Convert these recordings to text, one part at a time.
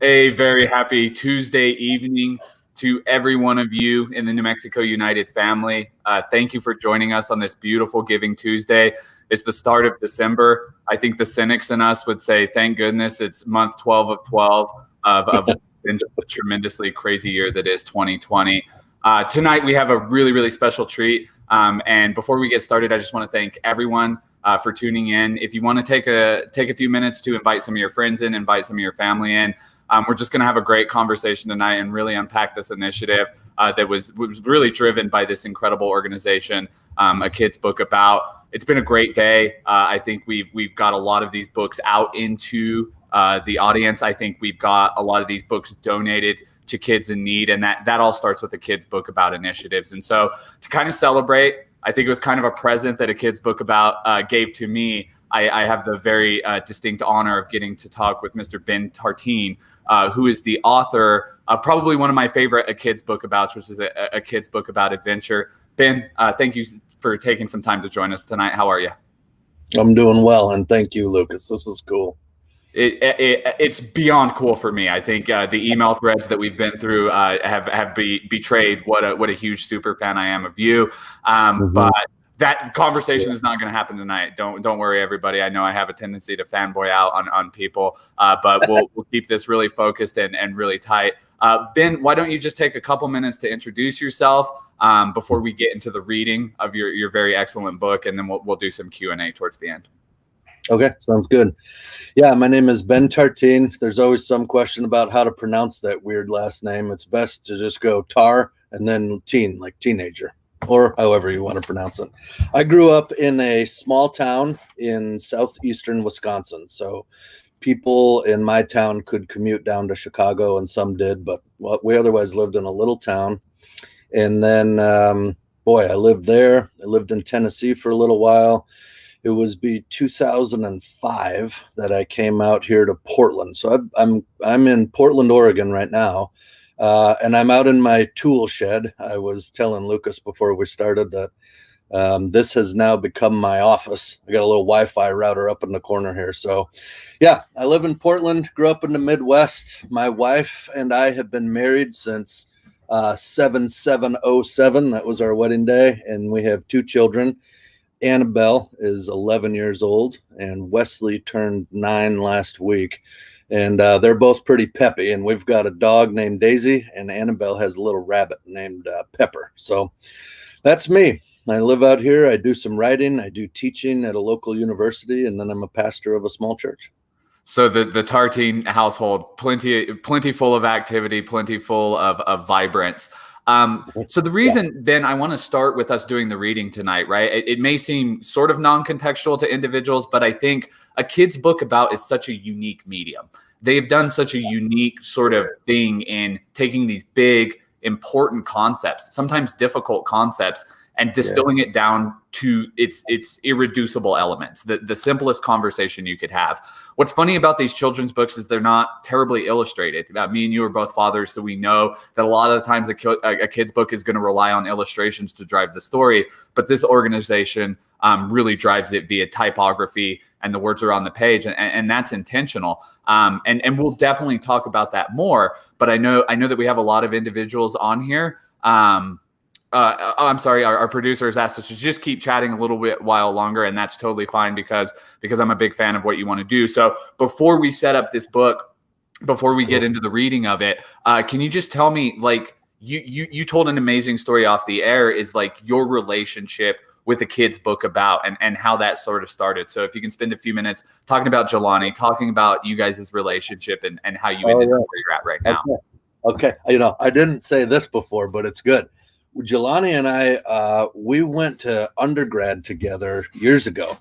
A very happy Tuesday evening to every one of you in the New Mexico United family. Thank you for joining us on this beautiful Giving Tuesday. It's the start of December. I think the cynics in us would say, thank goodness it's month 12 of 12 of a tremendously crazy year that is 2020. Tonight we have a really, really special treat. And before we get started, I just want to thank everyone for tuning in. If you want to take a few minutes to invite some of your friends in, invite some of your family in. We're just going to have a great conversation tonight and really unpack this initiative that was really driven by this incredible organization, A Kid's Book About. It's been a great day. I think we've got a lot of these books out into the audience. I think we've got a lot of these books donated to kids in need, and that all starts with A Kid's Book About initiatives. And so to kind of celebrate, I think it was kind of a present that A Kid's Book About gave to me. I have the very distinct honor of getting to talk with Mr. Ben Tertin, who is the author of probably one of my favorite A Kid's Book Abouts, which is a kid's book about adventure. Ben, thank you for taking some time to join us tonight. How are you? I'm doing well, and thank you, Lucas. This is cool. It's beyond cool for me. I think the email threads that we've been through have betrayed what a huge super fan I am of you. But that conversation is not going to happen tonight. Don't worry, everybody. I know I have a tendency to fanboy out on people, but we'll keep this really focused and really tight. Ben, why don't you just take a couple minutes to introduce yourself before we get into the reading of your very excellent book, and then we'll do some Q&A towards the end. Okay, sounds good. Yeah, my name is Ben Tertin. There's always some question about how to pronounce that weird last name. It's best to just go Tar and then teen, like teenager, or however you want to pronounce it. I grew up in a small town in southeastern Wisconsin. So people in my town could commute down to Chicago, and some did, but we otherwise lived in a little town. And then, I lived there. I lived in Tennessee for a little while. It was 2005 that I came out here to Portland. So I'm in Portland, Oregon right now, and I'm out in my tool shed. I was telling Lucas before we started that this has now become my office. I got a little Wi-Fi router up in the corner here. So yeah, I live in Portland, grew up in the Midwest. My wife and I have been married since 7707. That was our wedding day, and we have 2 children. Annabelle is 11 years old, and Wesley turned 9 last week. And they're both pretty peppy. And we've got a dog named Daisy, and Annabelle has a little rabbit named Pepper. So that's me. I live out here. I do some writing. I do teaching at a local university, and then I'm a pastor of a small church. So the Tertin household, plenty full of activity, plenty full of vibrance. So the reason, Ben, I want to start with us doing the reading tonight, right? It may seem sort of non-contextual to individuals, but I think A Kid's Book About is such a unique medium. They've done such a unique sort of thing in taking these big, important concepts, sometimes difficult concepts, and distilling it down to its irreducible elements, the simplest conversation you could have. What's funny about these children's books is they're not terribly illustrated. Me and you are both fathers, so we know that a lot of the times a kid's book is going to rely on illustrations to drive the story, but this organization really drives it via typography, and the words are on the page, and that's intentional. And we'll definitely talk about that more, but I know that we have a lot of individuals on here. I'm sorry, our producers asked us to just keep chatting a little bit while longer, and that's totally fine because I'm a big fan of what you want to do. So before we set up this book, before we get into the reading of it, can you just tell me, like, you told an amazing story off the air, is like your relationship with A Kid's Book About and how that sort of started. So if you can spend a few minutes talking about Jelani, talking about you guys' relationship and how you ended up where you're at right now. Okay. I didn't say this before, but it's good. Jelani and I, we went to undergrad together years ago,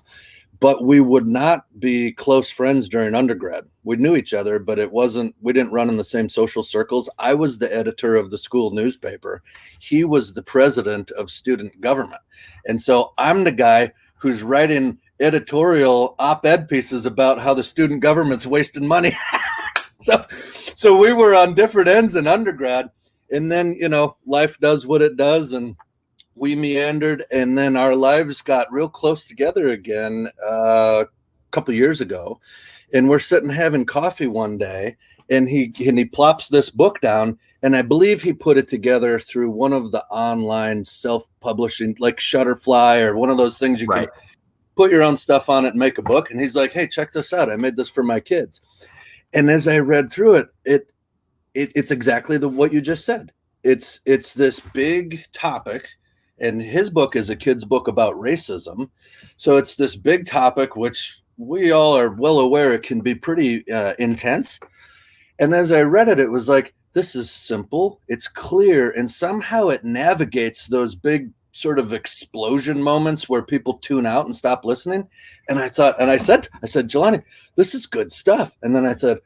but we would not be close friends during undergrad. We knew each other, but we didn't run in the same social circles. I was the editor of the school newspaper. He was the president of student government. And so I'm the guy who's writing editorial op-ed pieces about how the student government's wasting money. So we were on different ends in undergrad. And then, life does what it does, and we meandered, and then our lives got real close together again a couple of years ago. And we're sitting having coffee one day, and he plops this book down, and I believe he put it together through one of the online self-publishing, like Shutterfly or one of those things you can put your own stuff on it and make a book. And he's like, hey, check this out. I made this for my kids. And as I read through it, it's exactly what you just said. It's this big topic, and his book is a kid's book about racism. So it's this big topic, which we all are well aware it can be pretty intense. And as I read it, it was like, this is simple, it's clear, and somehow it navigates those big sort of explosion moments where people tune out and stop listening. And I thought, and I said, Jelani, this is good stuff. And then I said,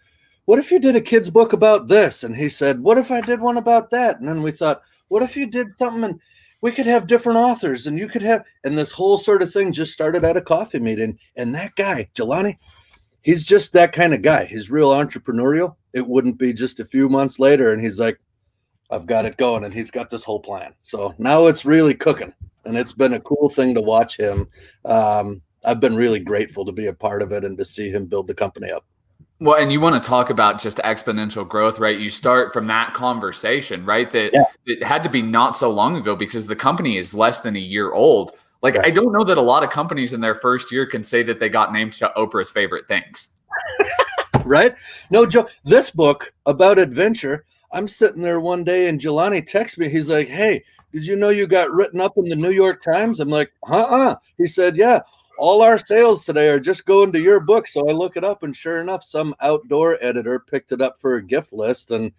what if you did a kid's book about this? And he said, what if I did one about that? And then we thought, what if you did something and we could have different authors and you could have, and this whole sort of thing just started at a coffee meeting. And that guy, Jelani, he's just that kind of guy. He's real entrepreneurial. It wouldn't be just a few months later and he's like, I've got it going, and he's got this whole plan. So now it's really cooking, and it's been a cool thing to watch him. I've been really grateful to be a part of it and to see him build the company up. Well, and you want to talk about just exponential growth, right? You start from that conversation, right? That it had to be not so long ago because the company is less than a year old. Like, I don't know that a lot of companies in their first year can say that they got named to Oprah's favorite things. Right? No, Joe, this book about adventure, I'm sitting there one day and Jelani texts me. He's like, hey, did you know you got written up in the New York Times? I'm like, He said, yeah, all our sales today are just going to your book. So I look it up, and sure enough, some outdoor editor picked it up for a gift list. And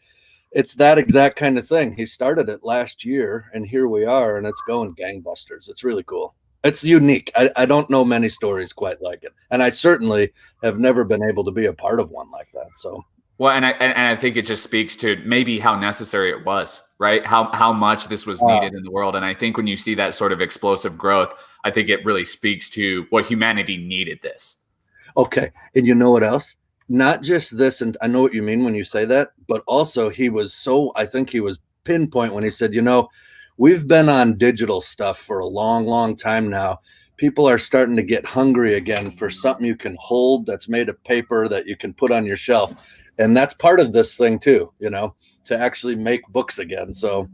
it's that exact kind of thing. He started it last year, and here we are, and it's going gangbusters. It's really cool. It's unique. I don't know many stories quite like it. And I certainly have never been able to be a part of one like that. So, well, and I think it just speaks to maybe how necessary it was, right? How much this was needed in the world. And I think when you see that sort of explosive growth, I think it really speaks to what humanity needed this. Okay. And you know what else? Not just this, and I know what you mean when you say that, but also I think he was pinpoint when he said, we've been on digital stuff for a long, long time now. People are starting to get hungry again for something you can hold that's made of paper that you can put on your shelf. And that's part of this thing too, to actually make books again. So,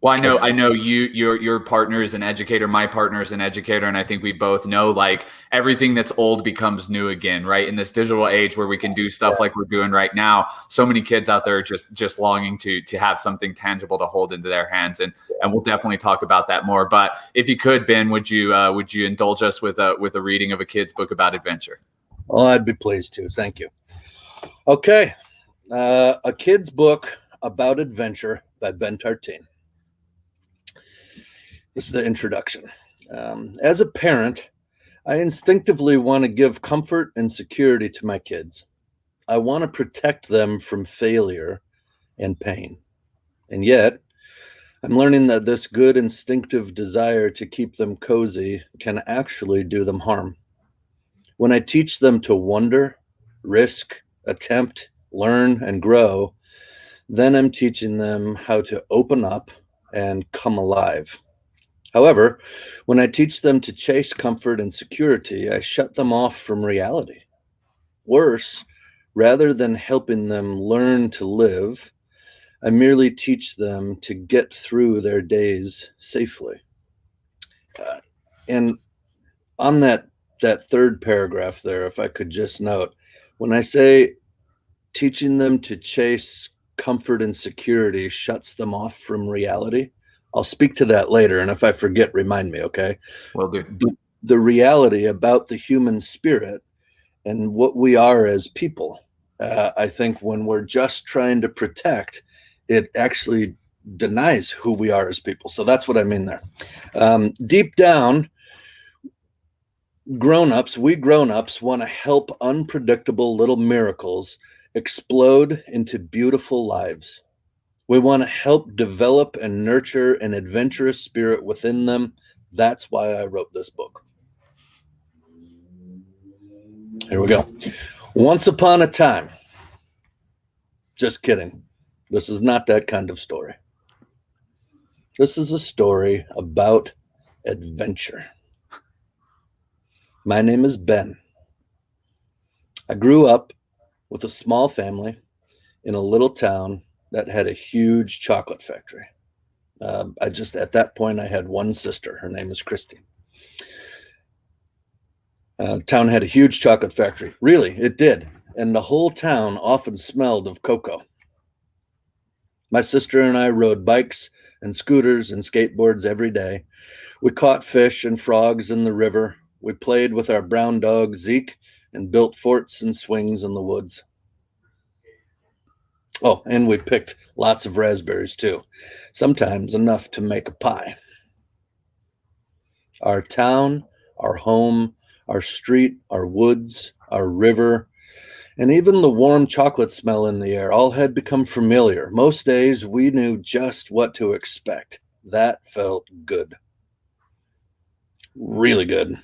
well, I know your partner is an educator. My partner is an educator. And I think we both know, like, everything that's old becomes new again, right? In this digital age where we can do stuff like we're doing right now, so many kids out there are just longing to have something tangible to hold into their hands. And we'll definitely talk about that more. But if you could, Ben, would you indulge us with a reading of a kid's book about adventure? Oh, I'd be pleased to. Thank you. Okay. A kid's book about adventure by Ben Tertin. This is the introduction. As a parent, I instinctively want to give comfort and security to my kids. I want to protect them from failure and pain. And yet, I'm learning that this good instinctive desire to keep them cozy can actually do them harm. When I teach them to wonder, risk, attempt, learn, and grow, then I'm teaching them how to open up and come alive. However, when I teach them to chase comfort and security, I shut them off from reality. Worse, rather than helping them learn to live, I merely teach them to get through their days safely. And on that third paragraph there, if I could just note, when I say teaching them to chase comfort and security shuts them off from reality, I'll speak to that later. And if I forget, remind me, okay? Will do. The reality about the human spirit and what we are as people, I think when we're just trying to protect, it actually denies who we are as people. So that's what I mean there. Deep down, we grown-ups want to help unpredictable little miracles explode into beautiful lives. We want to help develop and nurture an adventurous spirit within them. That's why I wrote this book. Here we go. Once upon a time. Just kidding. This is not that kind of story. This is a story about adventure. My name is Ben. I grew up with a small family in a little town that had a huge chocolate factory. At that point, I had one sister. Her name is Christy. Town had a huge chocolate factory. Really, it did. And the whole town often smelled of cocoa. My sister and I rode bikes and scooters and skateboards every day. We caught fish and frogs in the river. We played with our brown dog, Zeke, and built forts and swings in the woods. Oh, and we picked lots of raspberries too, sometimes enough to make a pie. Our town, our home, our street, our woods, our river, and even the warm chocolate smell in the air all had become familiar. Most days we knew just what to expect. That felt good. Really good.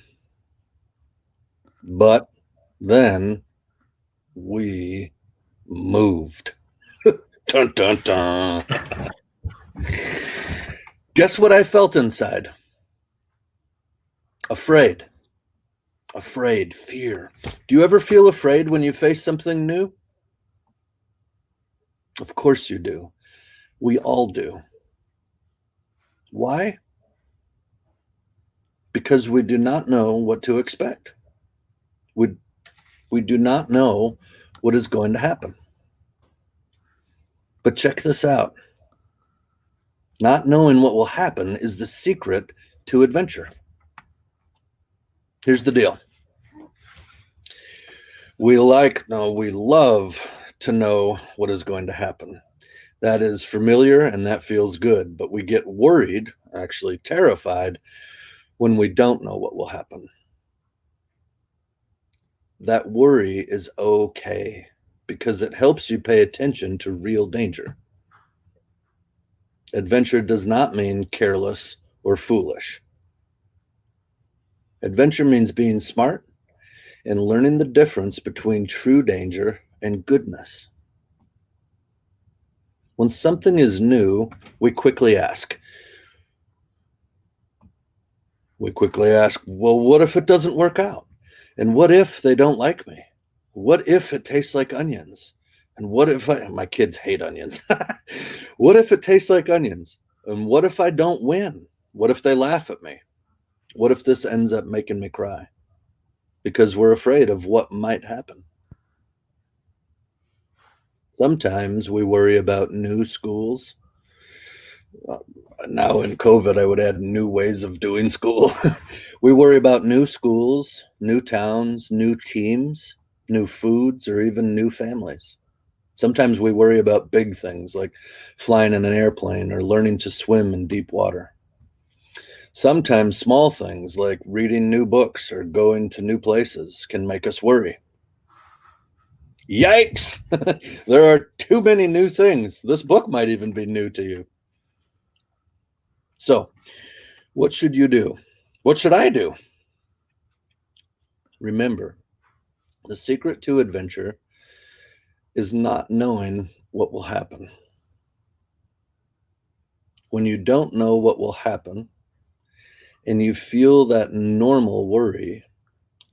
But then we moved. Dun, dun, dun. Guess what I felt inside? Afraid. Afraid, fear. Do you ever feel afraid when you face something new? Of course you do. We all do. Why? Because we do not know what to expect. We do not know what is going to happen. But check this out. Not knowing what will happen is the secret to adventure. Here's the deal. We love to know what is going to happen. That is familiar and that feels good, but we get worried, actually terrified, when we don't know what will happen. That worry is okay because it helps you pay attention to real danger. Adventure does not mean careless or foolish. Adventure means being smart and learning the difference between true danger and goodness. When something is new, we quickly ask, well, what if it doesn't work out? And what if they don't like me? What if it tastes like onions? And what if my kids hate onions? What if it tastes like onions? And what if I don't win? What if they laugh at me? What if this ends up making me cry? Because we're afraid of what might happen. Sometimes we worry about new schools. Now in COVID, I would add new ways of doing school. We worry about new schools, new towns, new teams, new foods, or even new families. Sometimes we worry about big things like flying in an airplane or learning to swim in deep water. Sometimes small things like reading new books or going to new places can make us worry. Yikes! There are too many new things. This book might even be new to you. So, what should you do? What should I do? Remember, the secret to adventure is not knowing what will happen. When you don't know what will happen and you feel that normal worry,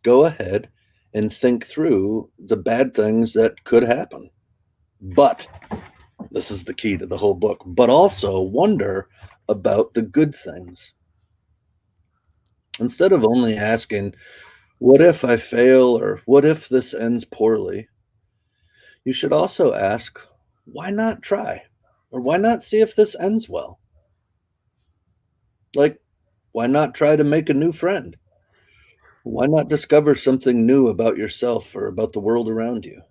go ahead and think through the bad things that could happen. But this is the key to the whole book, but also wonder about the good things. Instead of only asking, what if I fail or what if this ends poorly? You should also ask, why not try? Or why not see if this ends well? Like, why not try to make a new friend? Why not discover something new about yourself or about the world around you?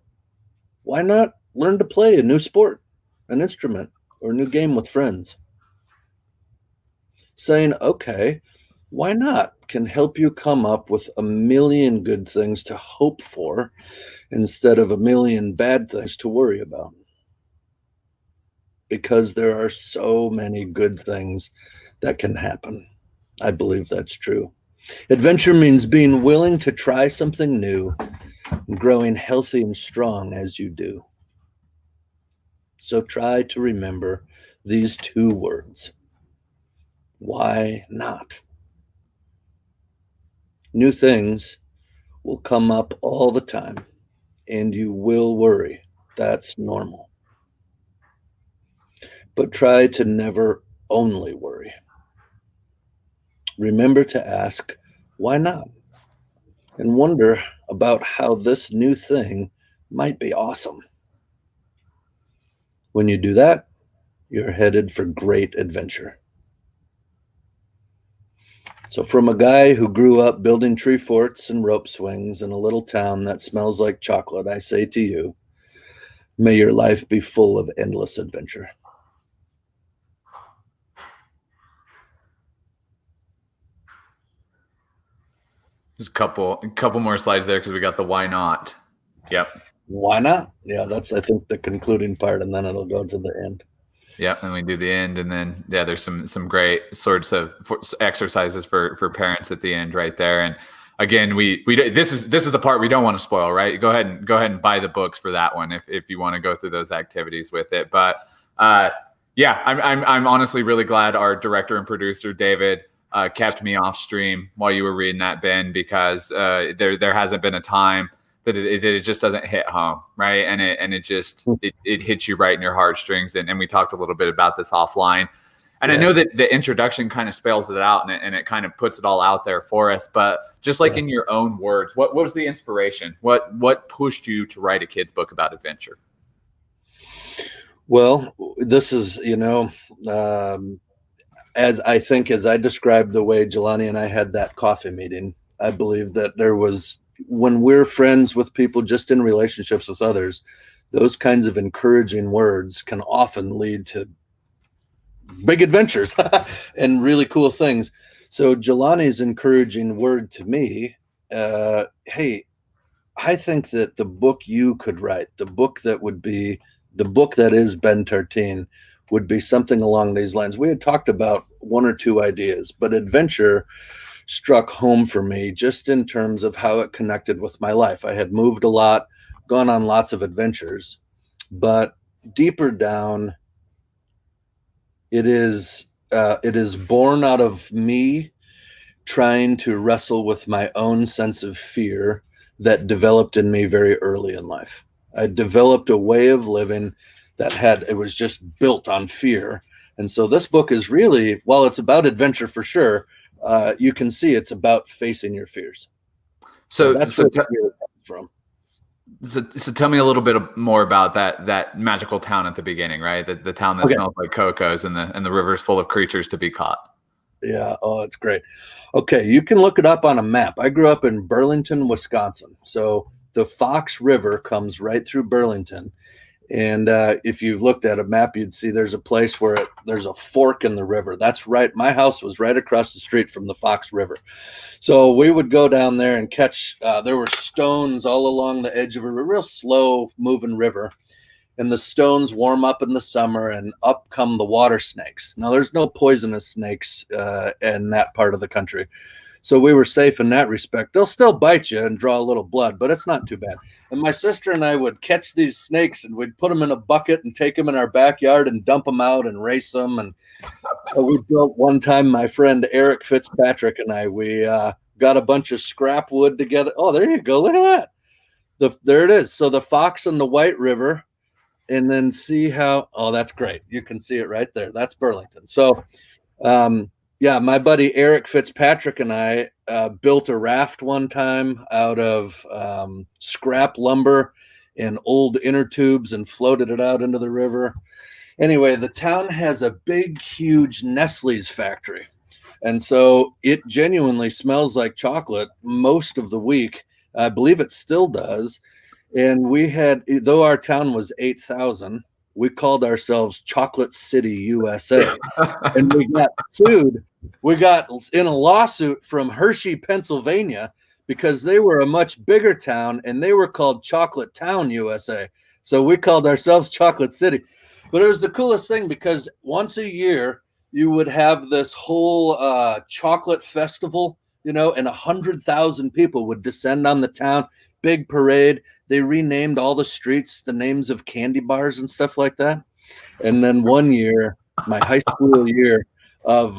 Why not learn to play a new sport, an instrument, or a new game with friends? Saying, okay, why not can help you come up with a million good things to hope for instead of a million bad things to worry about. Because there are so many good things that can happen. I believe that's true. Adventure means being willing to try something new and growing healthy and strong as you do. So try to remember these two words. Why not? New things will come up all the time, and you will worry. That's normal. but try to never only worry. Remember to ask, why not? And wonder about how this new thing might be awesome. When you do that, you're headed for great adventure. So, from a guy who grew up building tree forts and rope swings in a little town that smells like chocolate, I say to you, may your life be full of endless adventure. There's a couple more slides there because we got the why not. Yep. Why not? Yeah, that's, I think, the concluding part, and then it'll go to the end. Yep, and we do the end, and then there's some great sorts of exercises for parents at the end right there. And again, we this is the part we don't want to spoil, right? Go ahead and buy the books for that one if you want to go through those activities with it. But yeah, I'm honestly really glad our director and producer David kept me off stream while you were reading that, Ben, because there hasn't been a time that it just doesn't hit home, right? And it just it hits you right in your heartstrings. And we talked a little bit about this offline. And I know that the introduction kind of spells it out and it kind of puts it all out there for us. But just like in your own words, what was the inspiration? What pushed you to write a kid's book about adventure? Well, this is, as I described the way Jelani and I had that coffee meeting, I believe that there was, when we're friends with people just in relationships with others, those kinds of encouraging words can often lead to big adventures and really cool things. So Jelani's encouraging word to me, hey, I think that the book you could write, the book that is Ben Tertin, would be something along these lines. We had talked about one or two ideas, but adventure struck home for me just in terms of how it connected with my life. I had moved a lot, gone on lots of adventures, but deeper down, it is born out of me trying to wrestle with my own sense of fear that developed in me very early in life. I developed a way of living it was just built on fear. And so this book is really, while it's about adventure for sure, you can see it's about facing your fears. So that's where it comes from. So tell me a little bit more about that magical town at the beginning, right? The town that smells like cocos and the river's full of creatures to be caught. Yeah. Oh, it's great. Okay. You can look it up on a map. I grew up in Burlington, Wisconsin. So the Fox River comes right through Burlington. And if you looked at a map, you'd see there's a place where there's a fork in the river. That's right. My house was right across the street from the Fox River. So we would go down there and catch, there were stones all along the edge of a real slow moving river. And the stones warm up in the summer and up come the water snakes. Now, there's no poisonous snakes in that part of the country. So we were safe in that respect. They'll still bite you and draw a little blood, but it's not too bad. And my sister and I would catch these snakes and we'd put them in a bucket and take them in our backyard and dump them out and race them. And we built one time, my friend Eric Fitzpatrick and I, we got a bunch of scrap wood together. Oh, there you go. Look at that. There it is. So the Fox and the White River. And then see how, oh, that's great. You can see it right there. That's Burlington. So, yeah, my buddy Eric Fitzpatrick and I built a raft one time out of scrap lumber and old inner tubes and floated it out into the river. Anyway, the town has a big, huge Nestle's factory. And so it genuinely smells like chocolate most of the week. I believe it still does. And we had, though our town was 8,000, we called ourselves Chocolate City, USA. And we got sued. We got in a lawsuit from Hershey, Pennsylvania, because they were a much bigger town and they were called Chocolate Town, USA. So we called ourselves Chocolate City. But it was the coolest thing because once a year you would have this whole chocolate festival, and 100,000 people would descend on the town. Big parade. They renamed all the streets the names of candy bars and stuff like that. And then one year, my high school year of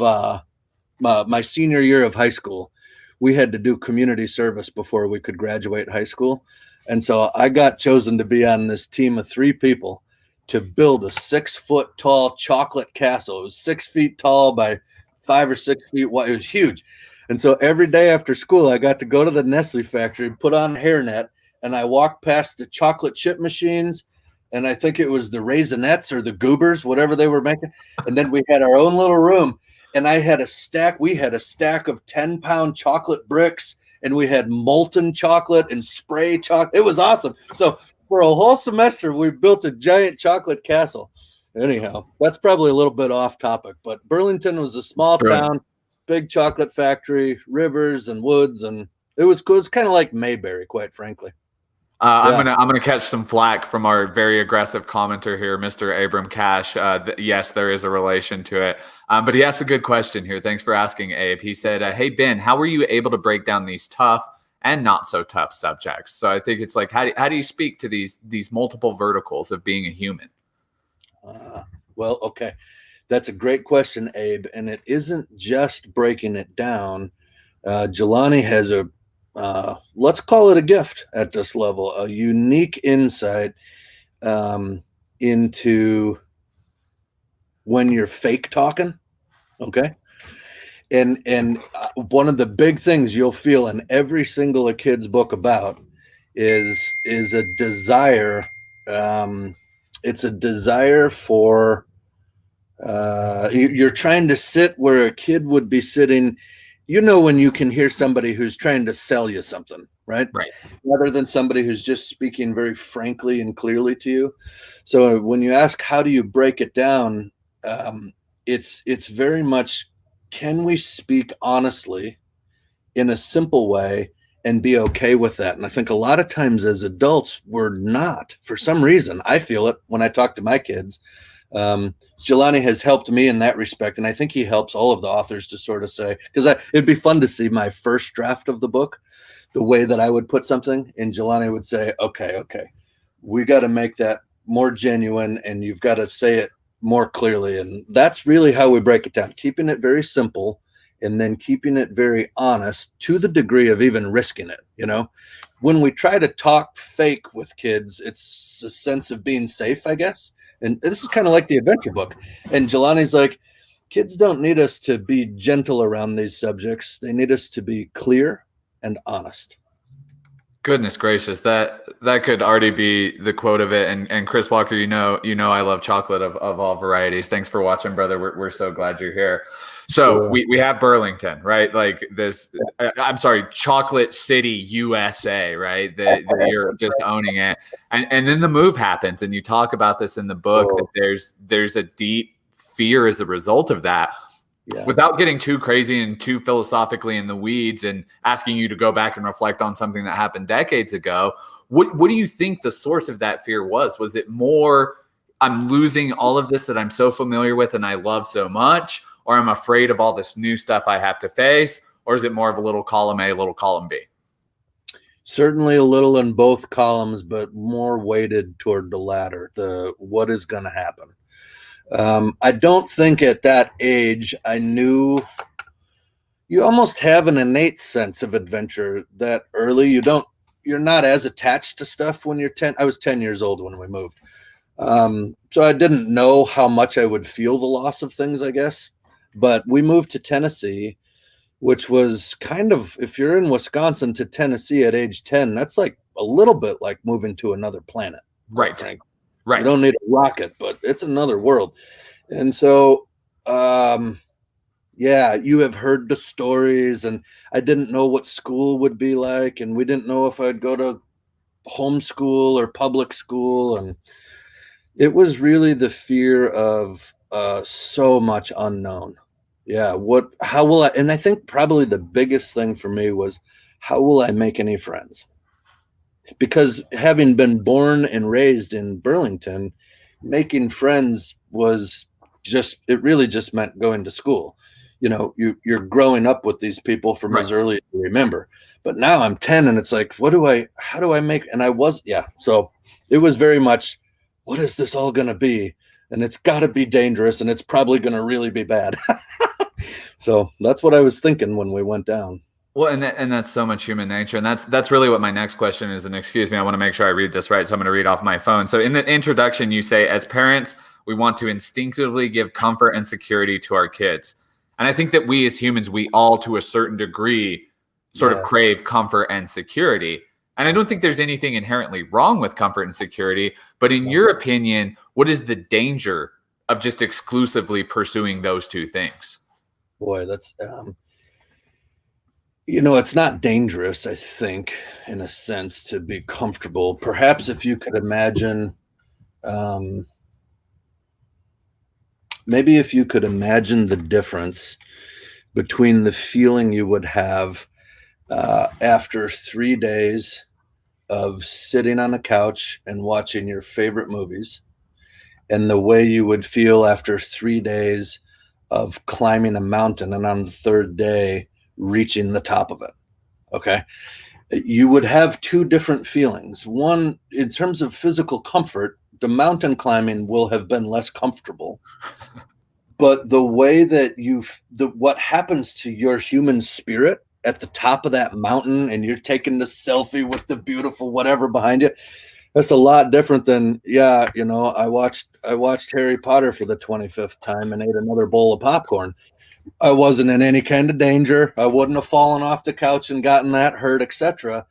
my senior year of high school, we had to do community service before we could graduate high school. And so I got chosen to be on this team of 3 people to build a 6-foot tall chocolate castle. It was 6 feet tall by 5 or 6 feet wide. It was huge. And so every day after school, I got to go to the Nestle factory, put on a hairnet, and I walked past the chocolate chip machines. And I think it was the Raisinets or the Goobers, whatever they were making. And then we had our own little room. And we had a stack of 10-pound chocolate bricks, and we had molten chocolate and spray chocolate. It was awesome. So for a whole semester, we built a giant chocolate castle. Anyhow, that's probably a little bit off topic, but Burlington was a small town, big chocolate factory, rivers and woods, and it was cool. It was kind of like Mayberry, quite frankly. I'm gonna catch some flack from our very aggressive commenter here, Mr. Abram Cash. Yes, there is a relation to it, but he asked a good question here. Thanks for asking, Abe. He said, "Hey Ben, how were you able to break down these tough and not so tough subjects?" So I think it's like, how do you speak to these multiple verticals of being a human? Well, okay, that's a great question, Abe, and it isn't just breaking it down. Jelani has a let's call it a gift at this level, a unique insight into when you're fake talking. Okay. And one of the big things you'll feel in every single a kid's book about is a desire. It's a desire for you're trying to sit where a kid would be sitting. When you can hear somebody who's trying to sell you something, right? Right. Rather than somebody who's just speaking very frankly and clearly to you. So when you ask, how do you break it down? It's very much, can we speak honestly in a simple way and be okay with that? And I think a lot of times as adults, we're not. For some reason, I feel it when I talk to my kids. Jelani has helped me in that respect, and I think he helps all of the authors to sort of say, because it'd be fun to see my first draft of the book, the way that I would put something, and Jelani would say, okay, we got to make that more genuine, and you've got to say it more clearly. And that's really how we break it down, keeping it very simple and then keeping it very honest to the degree of even risking it. When we try to talk fake with kids, it's a sense of being safe, I guess. And this is kind of like the adventure book. And Jelani's like, kids don't need us to be gentle around these subjects. They need us to be clear and honest. Goodness gracious, that could already be the quote of it. And Chris Walker, I love chocolate of all varieties. Thanks for watching, brother. We're so glad you're here. So we have Burlington, right? Like this, I'm sorry, Chocolate City, USA, right? That you're just owning it. And then the move happens, and you talk about this in the book, that there's a deep fear as a result of that. Yeah. Without getting too crazy and too philosophically in the weeds and asking you to go back and reflect on something that happened decades ago, what do you think the source of that fear was? Was it more, I'm losing all of this that I'm so familiar with and I love so much, or I'm afraid of all this new stuff I have to face, or is it more of a little column A, little column B? Certainly a little in both columns, but more weighted toward the latter, the what is going to happen. I don't think at that age I knew. You almost have an innate sense of adventure that early. You're not as attached to stuff when you're 10. I was 10 years old when we moved. So I didn't know how much I would feel the loss of things, I guess. But we moved to Tennessee, which was kind of, if you're in Wisconsin to Tennessee at age 10, that's like a little bit like moving to another planet. Right. Frank. Right. You don't need a rocket, but it's another world. And so, you have heard the stories, and I didn't know what school would be like, and we didn't know if I'd go to homeschool or public school. And it was really the fear of so much unknown. Yeah. How will I, and I think probably the biggest thing for me was, how will I make any friends? Because having been born and raised in Burlington, making friends was it really just meant going to school. You're growing up with these people from as early as you remember. But now I'm 10 and it's like, how do I make, and so it was very much, what is this all going to be? And it's got to be dangerous, and it's probably going to really be bad. So that's what I was thinking when we went down. Well, and that's so much human nature, and that's really what my next question is. And excuse me, I want to make sure I read this right, so I'm going to read off my phone. So in the introduction, you say, as parents, we want to instinctively give comfort and security to our kids, and I think that we as humans, we all to a certain degree, sort of Yeah. crave comfort and security. And I don't think there's anything inherently wrong with comfort and security, but in your opinion, what is the danger of just exclusively pursuing those two things? Boy, that's it's not dangerous, I think, in a sense, to be comfortable. Perhaps if you could imagine, um, maybe if you could imagine the difference between the feeling you would have after 3 days of sitting on a couch and watching your favorite movies, and the way you would feel after 3 days of climbing a mountain and on the third day reaching the top of it. Okay. You would have two different feelings. One, in terms of physical comfort, the mountain climbing will have been less comfortable. But the way that what happens to your human spirit at the top of that mountain and you're taking the selfie with the beautiful whatever behind you, that's a lot different than, yeah, I watched Harry Potter for the 25th time and ate another bowl of popcorn. I wasn't in any kind of danger. I wouldn't have fallen off the couch and gotten that hurt, etc.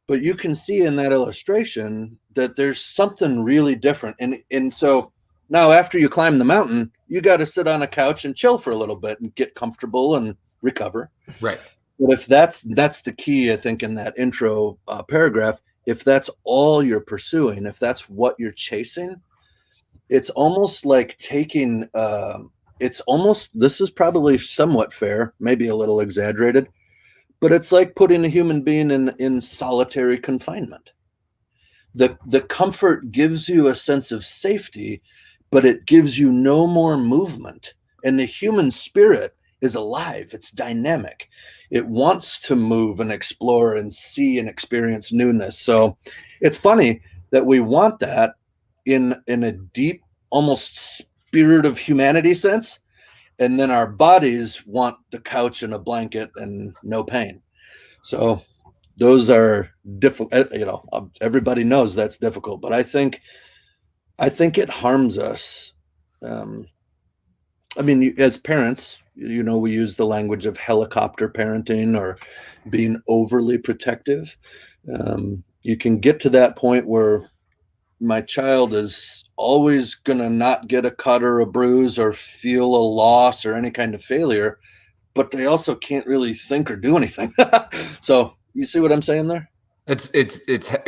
But you can see in that illustration that there's something really different. And so now after you climb the mountain, you got to sit on a couch and chill for a little bit and get comfortable and recover. Right. But if that's the key, I think, in that intro paragraph, if that's all you're pursuing, if that's what you're chasing, it's almost like taking this is probably somewhat fair, maybe a little exaggerated, but it's like putting a human being in solitary confinement. The comfort gives you a sense of safety, but it gives you no more movement. And the human spirit is alive, it's dynamic. It wants to move and explore and see and experience newness. So it's funny that we want that in a deep, almost spirit of humanity sense, and then our bodies want the couch and a blanket and no pain. So those are difficult. Everybody knows that's difficult, but I think it harms us. I mean, as parents, we use the language of helicopter parenting or being overly protective. You can get to that point where my child is always going to not get a cut or a bruise or feel a loss or any kind of failure, but they also can't really think or do anything. So you see what I'm saying there? It's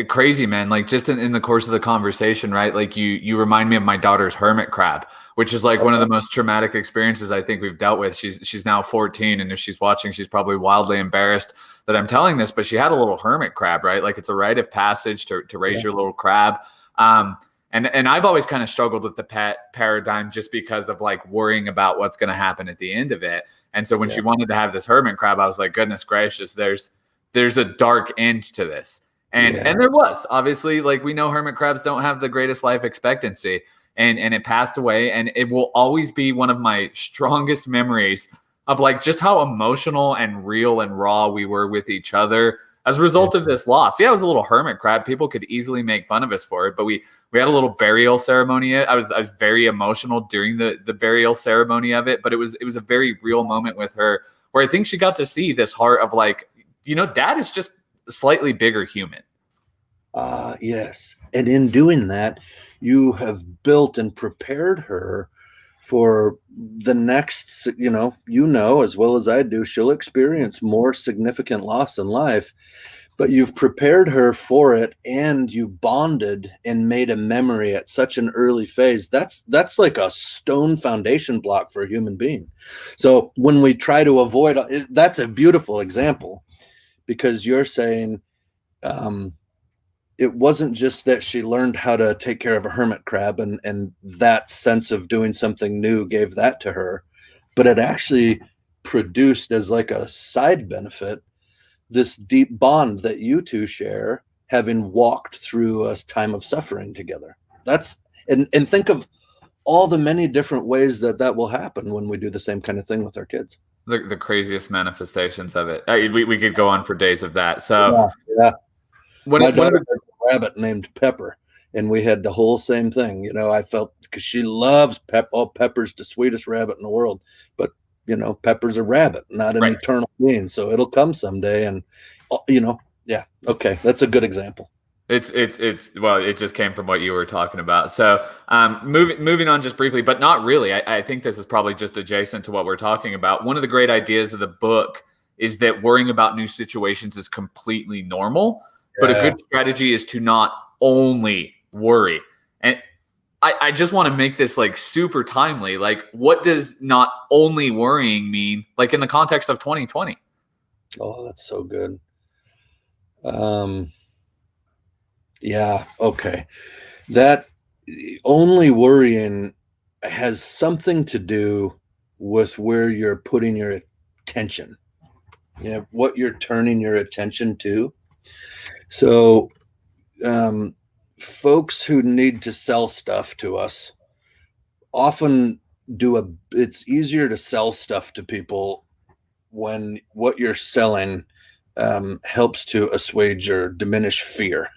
crazy, man. Like just in the course of the conversation, right? Like you remind me of my daughter's hermit crab, which is like one of the most traumatic experiences I think we've dealt with. She's now 14, and if she's watching, she's probably wildly embarrassed that I'm telling this, but she had a little hermit crab, right? Like it's a rite of passage to raise your little crab. And I've always kind of struggled with the pet paradigm just because of like worrying about what's going to happen at the end of it. And so when she wanted to have this hermit crab, I was like, goodness gracious, there's a dark end to this. And there was, obviously, like we know hermit crabs don't have the greatest life expectancy, and it passed away. And it will always be one of my strongest memories of like just how emotional and real and raw we were with each other as a result of this loss. Yeah, it was a little hermit crab. People could easily make fun of us for it, but we had a little burial ceremony. I was very emotional during the burial ceremony of it, but it was a very real moment with her where I think she got to see this heart of like, dad is just a slightly bigger human. Yes. And in doing that, you have built and prepared her for the next, as well as I do, she'll experience more significant loss in life, but you've prepared her for it, and you bonded and made a memory at such an early phase. That's like a stone foundation block for a human being. So when we try to avoid, that's a beautiful example, because you're saying, it wasn't just that she learned how to take care of a hermit crab and that sense of doing something new gave that to her, but it actually produced as like a side benefit this deep bond that you two share, having walked through a time of suffering together. And think of all the many different ways that will happen when we do the same kind of thing with our kids. The craziest manifestations of it. We could go on for days of that. So Yeah, yeah. My one of daughter the has a rabbit named Pepper, and we had the whole same thing. I felt because she loves Pepper's the sweetest rabbit in the world, but Pepper's a rabbit, not an right. eternal being. So it'll come someday, and yeah. Okay, that's a good example. It's well, it just came from what you were talking about. So moving on just briefly, but not really. I think this is probably just adjacent to what we're talking about. One of the great ideas of the book is that worrying about new situations is completely normal, but a Yeah. good strategy is to not only worry. And I just want to make this like super timely. Like, what does not only worrying mean, like in the context of 2020? Oh, that's so good. Yeah. Okay. That only worrying has something to do with where you're putting your attention. What you're turning your attention to. So, um, folks who need to sell stuff to us often it's easier to sell stuff to people when what you're selling helps to assuage or diminish fear,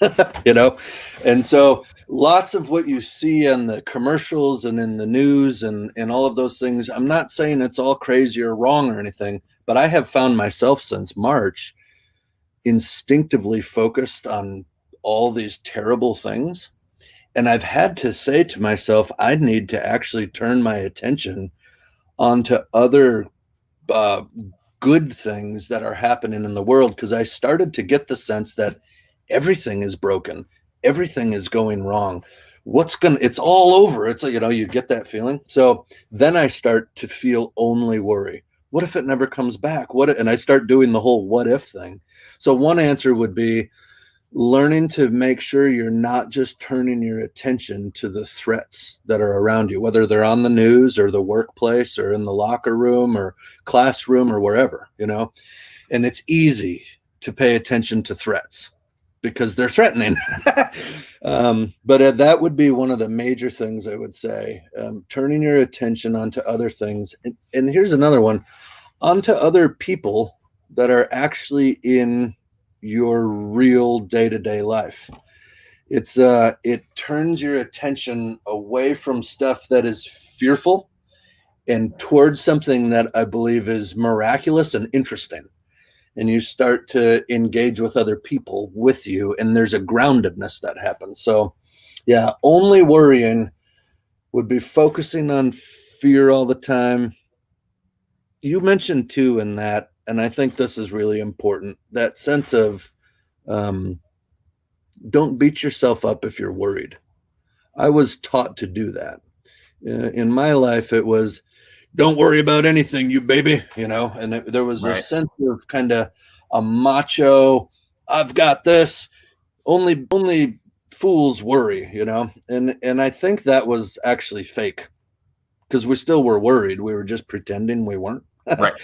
you know? And so lots of what you see on the commercials and in the news and all of those things, I'm not saying it's all crazy or wrong or anything, but I have found myself since March instinctively focused on all these terrible things. And I've had to say to myself, I need to actually turn my attention onto other uh, good things that are happening in the world, because I started to get the sense that everything is broken, everything is going wrong. It's all over. It's like, you get that feeling. So then I start to feel only worry. What if it never comes back? And I start doing the whole what if thing. So one answer would be learning to make sure you're not just turning your attention to the threats that are around you, whether they're on the news or the workplace or in the locker room or classroom or wherever, and it's easy to pay attention to threats because they're threatening. But that would be one of the major things I would say, turning your attention onto other things. And here's another one, onto other people that are actually in your real day-to-day life. It turns your attention away from stuff that is fearful and towards something that I believe is miraculous and interesting. And you start to engage with other people with you, and there's a groundedness that happens. So yeah, only worrying would be focusing on fear all the time. You mentioned too in that, and I think this is really important, that sense of don't beat yourself up if you're worried. I was taught to do that. In my life, it was, don't worry about anything, you baby, and there was a Right. sense of kind of a macho, I've got this, only fools worry, and I think that was actually fake, because we still were worried. We were just pretending we weren't. Right.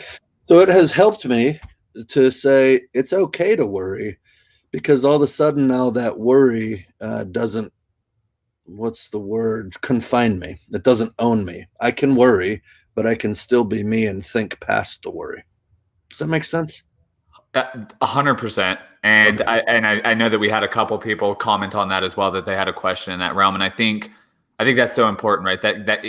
So it has helped me to say it's okay to worry, because all of a sudden now that worry doesn't, what's the word, confine me. It doesn't own me. I can worry, but I can still be me and think past the worry. Does that make sense? 100%. And Okay. I know that we had a couple people comment on that as well, that they had a question in that realm. And I think that's so important, right? That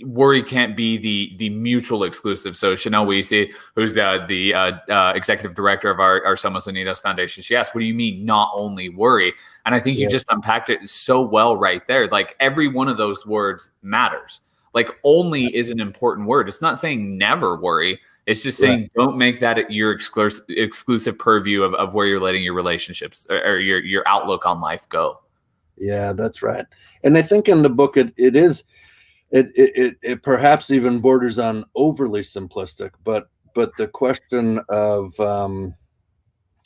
worry can't be the mutual exclusive. So Chanel Weesey, who's the executive director of our Somos Unidos Foundation, she asked, what do you mean not only worry? And I think you just unpacked it so well right there. Like, every one of those words matters. Like, only is an important word. It's not saying never worry. It's just saying don't make that your exclusive purview of where you're letting your relationships or your outlook on life go. Yeah, that's right. And I think in the book it perhaps even borders on overly simplistic, but the question of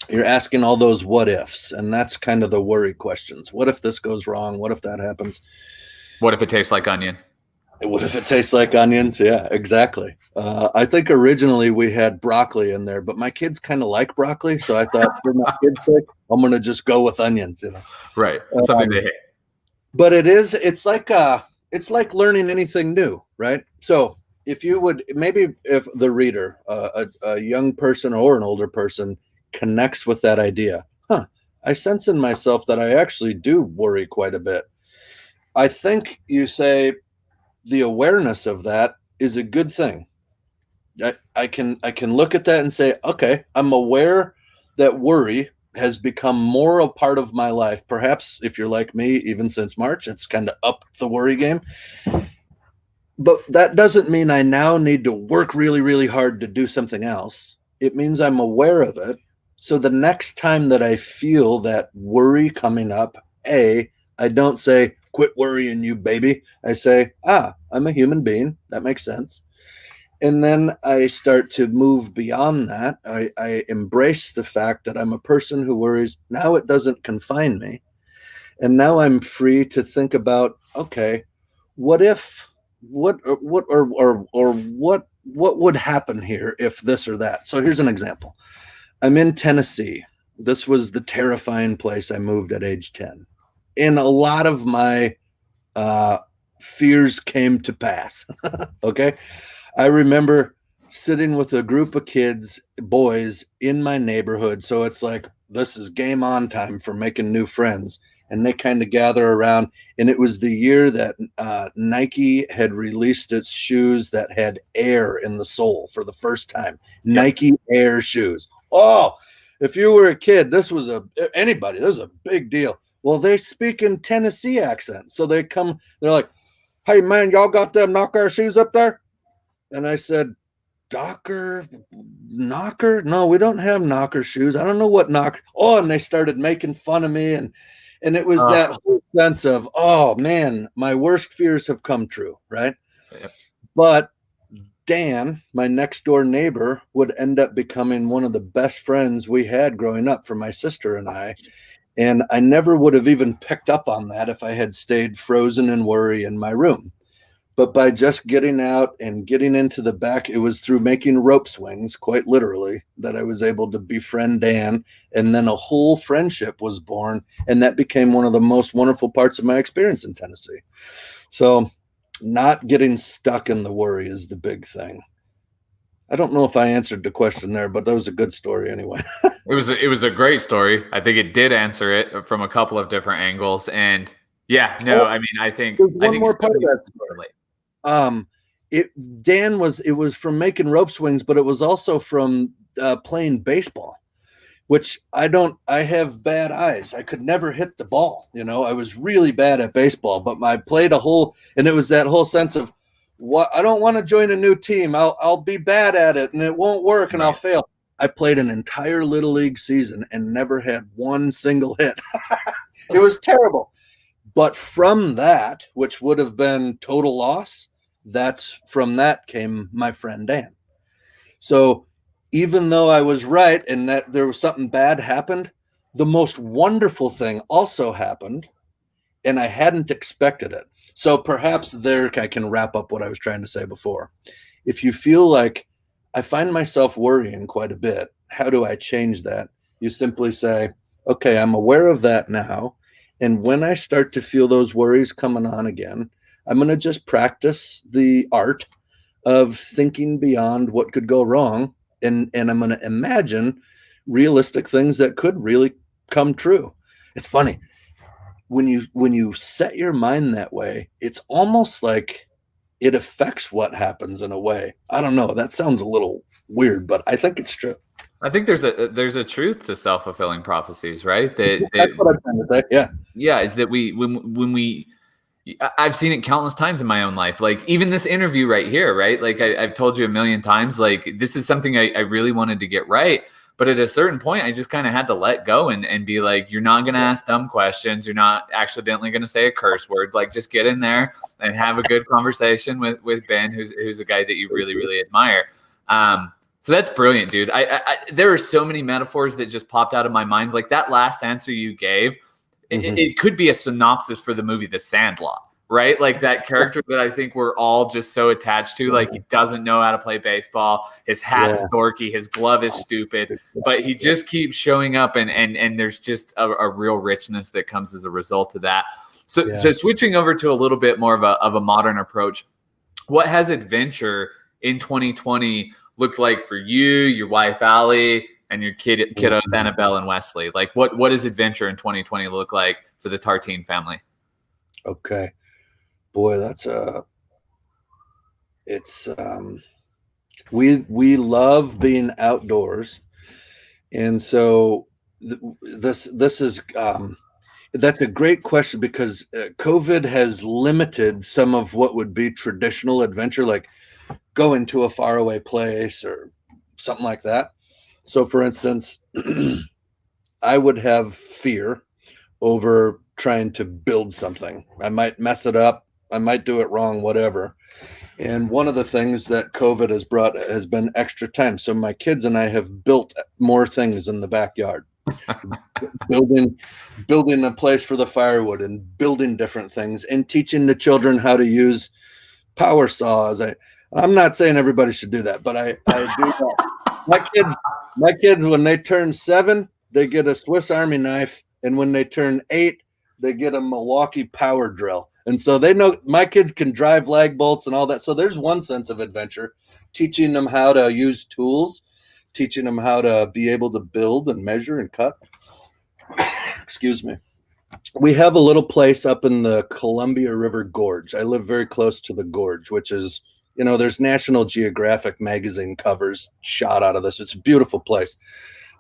you're asking all those what ifs, and that's kind of the worry questions. What if this goes wrong? What if that happens? What if it tastes like onion? What if it tastes like onions? Yeah, exactly. I think originally we had broccoli in there, but my kids kind of like broccoli, so I thought for my kids' sake, I'm going to just go with onions. Right. Something they hate. But it's like learning anything new, right? So if you would, maybe if the reader, a young person or an older person, connects with that idea, I sense in myself that I actually do worry quite a bit. I think you say the awareness of that is a good thing. I can look at that and say, okay, I'm aware that worry has become more a part of my life. Perhaps if you're like me, even since March, it's kind of upped the worry game. But that doesn't mean I now need to work really, really hard to do something else. It means I'm aware of it. So the next time that I feel that worry coming up, I don't say, quit worrying, you baby. I say, I'm a human being. That makes sense. And then I start to move beyond that. I embrace the fact that I'm a person who worries. Now it doesn't confine me. And now I'm free to think about, okay, what if, what would happen here if this or that? So here's an example. I'm in Tennessee. This was the terrifying place I moved at age 10. And a lot of my fears came to pass. Okay. I remember sitting with a group of kids, boys in my neighborhood. So it's like, this is game on time for making new friends. And they kind of gather around. And it was the year that Nike had released its shoes that had air in the sole for the first time. Yep. Nike Air shoes. Oh, if you were a kid, this was a big deal. Well, they speak in Tennessee accent. So they're like, hey, man, y'all got them knocker shoes up there? And I said, knocker? No, we don't have knocker shoes. I don't know what knocker. Oh, and they started making fun of me. And it was that whole sense of, oh, man, my worst fears have come true, right? Yep. But Dan, my next door neighbor, would end up becoming one of the best friends we had growing up for my sister and I. And I never would have even picked up on that if I had stayed frozen in worry in my room. But by just getting out and getting into the back, it was through making rope swings, quite literally, that I was able to befriend Dan. And then a whole friendship was born. And that became one of the most wonderful parts of my experience in Tennessee. So not getting stuck in the worry is the big thing. I don't know if I answered the question there, but that was a good story anyway. It was a great story. I think it did answer it from a couple of different angles. And yeah, no, I mean, I think more part of that story. It was from making rope swings, but it was also from playing baseball, which I have bad eyes. I could never hit the ball. I was really bad at baseball, but I played and it was that whole sense of, what, I don't want to join a new team. I'll be bad at it and it won't work and I'll fail. I played an entire little league season and never had one single hit. It was terrible. But from that, which would have been total loss, from that came my friend Dan. So even though I was right and that there was something bad happened, the most wonderful thing also happened and I hadn't expected it. So perhaps there I can wrap up what I was trying to say before. If you feel like I find myself worrying quite a bit, how do I change that? You simply say, okay, I'm aware of that now. And when I start to feel those worries coming on again, I'm going to just practice the art of thinking beyond what could go wrong. And I'm going to imagine realistic things that could really come true. It's funny. When you set your mind that way, it's almost like it affects what happens in a way. I don't know. That sounds a little weird, but I think it's true. I think there's a truth to self-fulfilling prophecies, right? That's what I'm trying to say. Yeah. Yeah. Is that I've seen it countless times in my own life. Like even this interview right here, right? Like I've told you a million times, like this is something I really wanted to get right. But at a certain point, I just kind of had to let go and be like, you're not going to ask dumb questions. You're not accidentally going to say a curse word. Like just get in there and have a good conversation with Ben, who's a guy that you really, really admire. So that's brilliant, dude. There are so many metaphors that just popped out of my mind. Like that last answer you gave, it could be a synopsis for the movie The Sandlot, right? Like that character that I think we're all just so attached to. Like he doesn't know how to play baseball. His hat's dorky. His glove is stupid. But he just keeps showing up, and there's just a real richness that comes as a result of that. So switching over to a little bit more of a modern approach. what has adventure in 2020 looked like for you, your wife Allie, and your kiddos Annabelle and Wesley? Like, what does adventure in 2020 look like for the Tertin family? Okay, boy, we love being outdoors, and so this is that's a great question, because COVID has limited some of what would be traditional adventure, like going to a faraway place or something like that. So, for instance, I would have fear over trying to build something. I might mess it up. I might do it wrong, whatever. And one of the things that COVID has brought has been extra time. So my kids and I have built more things in the backyard, building a place for the firewood and building different things and teaching the children how to use power saws. I'm not saying everybody should do that, but I do that. My kids, when they turn 7, they get a Swiss Army knife, and when they turn 8, they get a Milwaukee power drill. And so they know my kids can drive lag bolts and all that. So there's one sense of adventure, teaching them how to use tools, teaching them how to be able to build and measure and cut. Excuse me. We have a little place up in the Columbia River Gorge. I live very close to the gorge, which is, there's National Geographic magazine covers shot out of this. It's a beautiful place.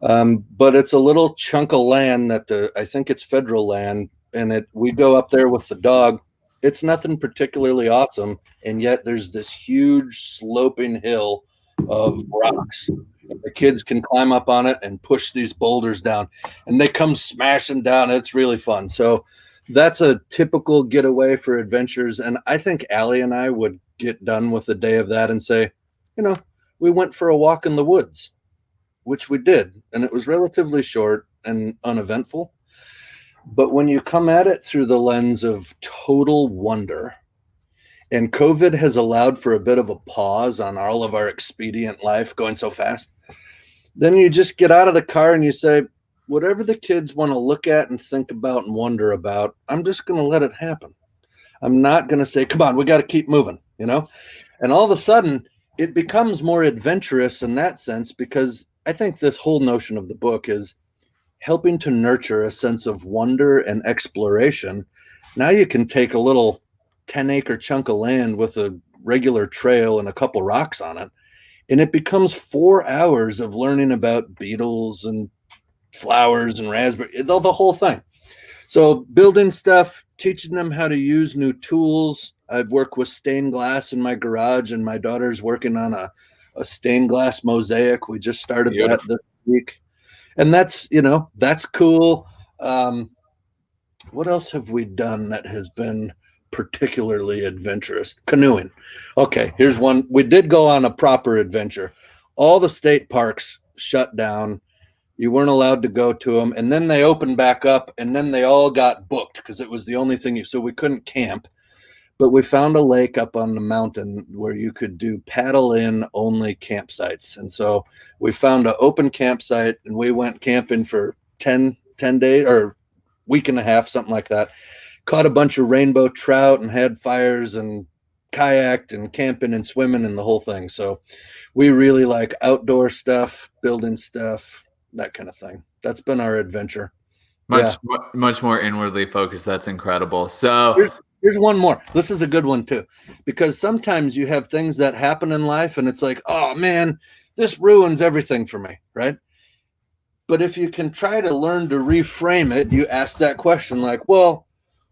But it's a little chunk of land that I think it's federal land, and we go up there with the dog. It's nothing particularly awesome, and yet there's this huge sloping hill of rocks. The kids can climb up on it and push these boulders down, and they come smashing down. It's really fun. So that's a typical getaway for adventures. And I think Allie and I would get done with a day of that and say, we went for a walk in the woods, which we did. And it was relatively short and uneventful. But when you come at it through the lens of total wonder, and COVID has allowed for a bit of a pause on all of our expedient life going so fast, then you just get out of the car and you say, whatever the kids want to look at and think about and wonder about, I'm just going to let it happen. I'm not going to say, come on, we got to keep moving, And all of a sudden, it becomes more adventurous in that sense, because I think this whole notion of the book is helping to nurture a sense of wonder and exploration. Now you can take a little 10-acre chunk of land with a regular trail and a couple rocks on it, and it becomes 4 hours of learning about beetles and flowers and raspberry, the whole thing. So building stuff, teaching them how to use new tools. I work with stained glass in my garage, and my daughter's working on a stained glass mosaic. We just started that this week. And that's cool. What else have we done that has been particularly adventurous? Canoeing. Okay, here's one. We did go on a proper adventure. All the state parks shut down. You weren't allowed to go to them. And then they opened back up, and then they all got booked because it was the only thing. So we couldn't camp. But we found a lake up on the mountain where you could do paddle-in only campsites. And so we found an open campsite, and we went camping for 10 days or week and a half, something like that. Caught a bunch of rainbow trout and had fires and kayaked and camping and swimming and the whole thing. So we really like outdoor stuff, building stuff, that kind of thing. That's been our adventure. Much more inwardly focused. That's incredible. So here's one more. This is a good one too, because sometimes you have things that happen in life and it's like, oh man, this ruins everything for me, right? But if you can try to learn to reframe it, you ask that question like, well,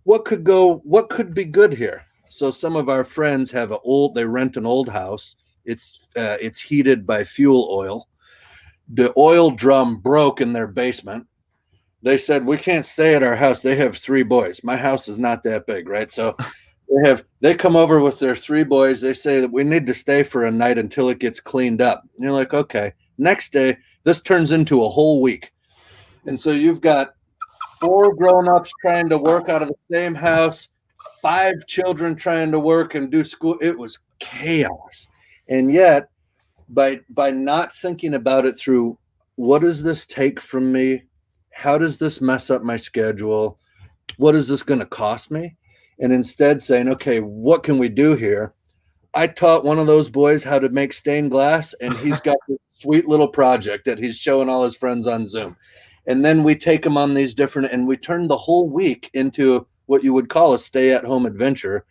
what could be good here? So some of our friends have they rent an old house. It's heated by fuel oil. The oil drum broke in their basement. They said, we can't stay at our house. They have 3 boys. My house is not that big, right? So they come over with their 3 boys. They say that we need to stay for a night until it gets cleaned up. And you're like, okay. Next day, this turns into a whole week. And so you've got 4 grown-ups trying to work out of the same house, 5 children trying to work and do school. It was chaos. And yet, by not thinking about it through, what does this take from me? How does this mess up my schedule? What is this going to cost me? And instead saying, okay, what can we do here? I taught one of those boys how to make stained glass, and he's got this sweet little project that he's showing all his friends on Zoom. And then we take him on these different, and we turn the whole week into what you would call a stay-at-home adventure,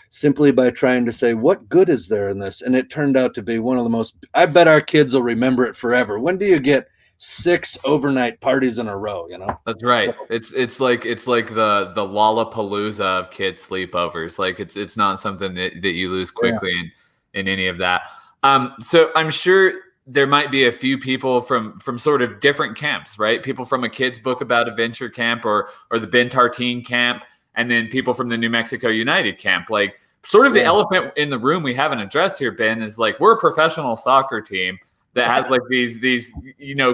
simply by trying to say, what good is there in this? And it turned out to be one of the most, I bet our kids will remember it forever. When do you get 6 overnight parties in a row, you know? That's right. So, It's like the Lollapalooza of kids sleepovers. Like it's not something that you lose quickly in any of that. So I'm sure there might be a few people from sort of different camps, right? People from a kid's book about adventure camp or the Ben Tartine camp, and then people from the New Mexico United camp. Like sort of the elephant in the room we haven't addressed here, Ben, is like we're a professional soccer team that has like these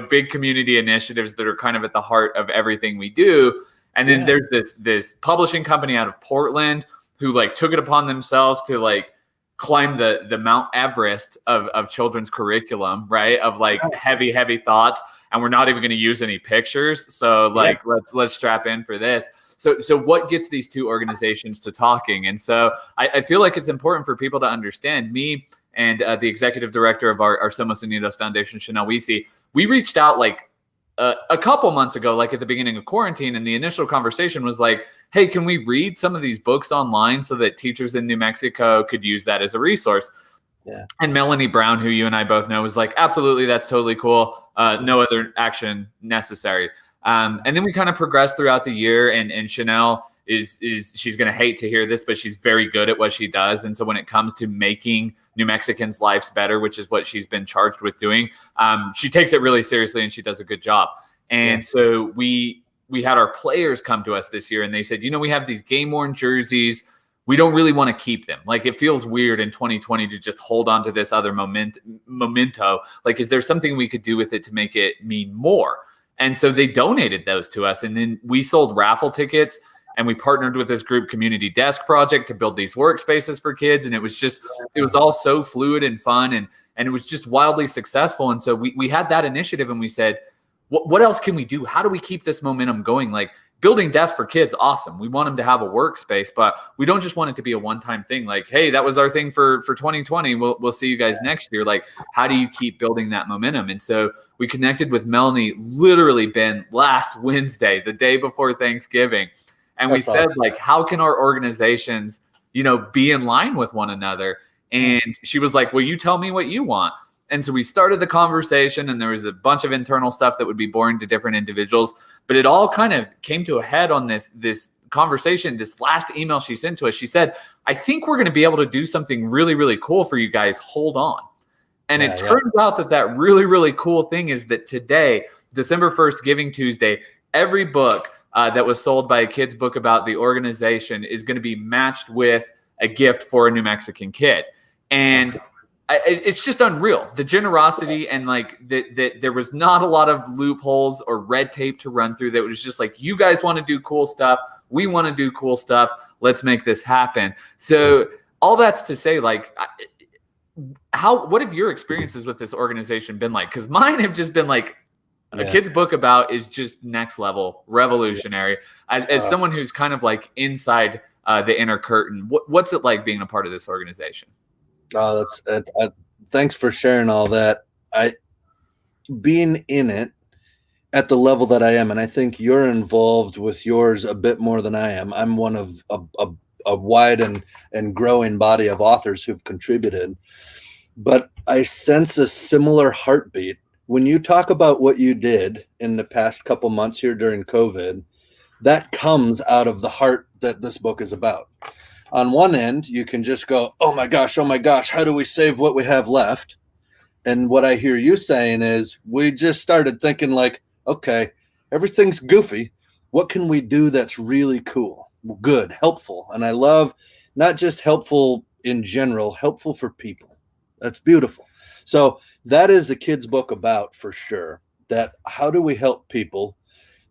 big community initiatives that are kind of at the heart of everything we do. And then there's this publishing company out of Portland who like took it upon themselves to like climb the Mount Everest of children's curriculum, right? Of like heavy thoughts, and we're not even going to use any pictures. So like let's strap in for this. So what gets these two organizations to talking? And so I feel like it's important for people to understand. Me and the executive director of our Somos Unidos Foundation, Chanel Weesey, we reached out like a couple months ago, like at the beginning of quarantine. And the initial conversation was like, hey, can we read some of these books online so that teachers in New Mexico could use that as a resource? Yeah. And Melanie Brown, who you and I both know, was like, absolutely, that's totally cool. No other action necessary. And then we kind of progressed throughout the year, and Chanel is she's going to hate to hear this, but she's very good at what she does. And so when it comes to making New Mexicans' lives better, which is what she's been charged with doing, she takes it really seriously and she does a good job. And so we had our players come to us this year and they said, we have these game-worn jerseys. We don't really want to keep them. Like, it feels weird in 2020 to just hold on to this other memento. Like, is there something we could do with it to make it mean more? And so they donated those to us. And then we sold raffle tickets, and we partnered with this group, Community Desk Project, to build these workspaces for kids. And it was all so fluid and fun, and it was just wildly successful. And so we had that initiative, and we said, what else can we do? How do we keep this momentum going? Like, building desks for kids, awesome. We want them to have a workspace, but we don't just want it to be a one-time thing. Like, hey, that was our thing for 2020. We'll see you guys next year. Like, how do you keep building that momentum? And so we connected with Melanie literally, Ben, last Wednesday, the day before Thanksgiving. And we said, like, how can our organizations, be in line with one another? And she was like, well, you tell me what you want. And so we started the conversation, and there was a bunch of internal stuff that would be boring to different individuals, but it all kind of came to a head on this conversation. This last email she sent to us, she said, I think we're going to be able to do something really, really cool for you guys. Hold on. And it turns out that really, really cool thing is that today, December 1st, Giving Tuesday, every book that was sold by a kid's book about the organization is going to be matched with a gift for a New Mexican kid. And it's just unreal, the generosity, and like that there was not a lot of loopholes or red tape to run through. That was just like, you guys want to do cool stuff, we want to do cool stuff, let's make this happen. So all that's to say, like, what have your experiences with this organization been like? Because mine have just been like, a kid's book about is just next level, revolutionary. As someone who's kind of like inside the inner curtain, what's it like being a part of this organization? Oh, thanks for sharing all that. Being in it at the level that I am, and I think you're involved with yours a bit more than I am. I'm one of a wide and growing body of authors who've contributed, but I sense a similar heartbeat. When you talk about what you did in the past couple months here during COVID, that comes out of the heart that this book is about. On one end, you can just go, oh my gosh, how do we save what we have left? And what I hear you saying is, we just started thinking like, okay, everything's goofy. What can we do that's really cool, good, helpful? And I love not just helpful in general, helpful for people. That's beautiful. So that is a kid's book about, for sure, that how do we help people?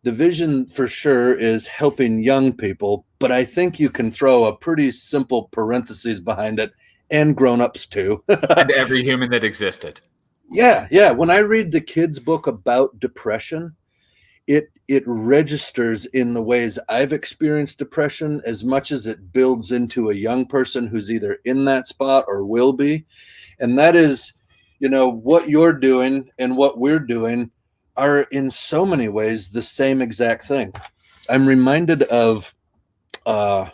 The vision for sure is helping young people, but I think you can throw a pretty simple parentheses behind it, and grown-ups too. And every human that existed. Yeah. When I read the kids' book about depression, it it registers in the ways I've experienced depression as much as it builds into a young person who's either in that spot or will be. And that is, what you're doing and what we're doing are in so many ways the same exact thing. I'm reminded of a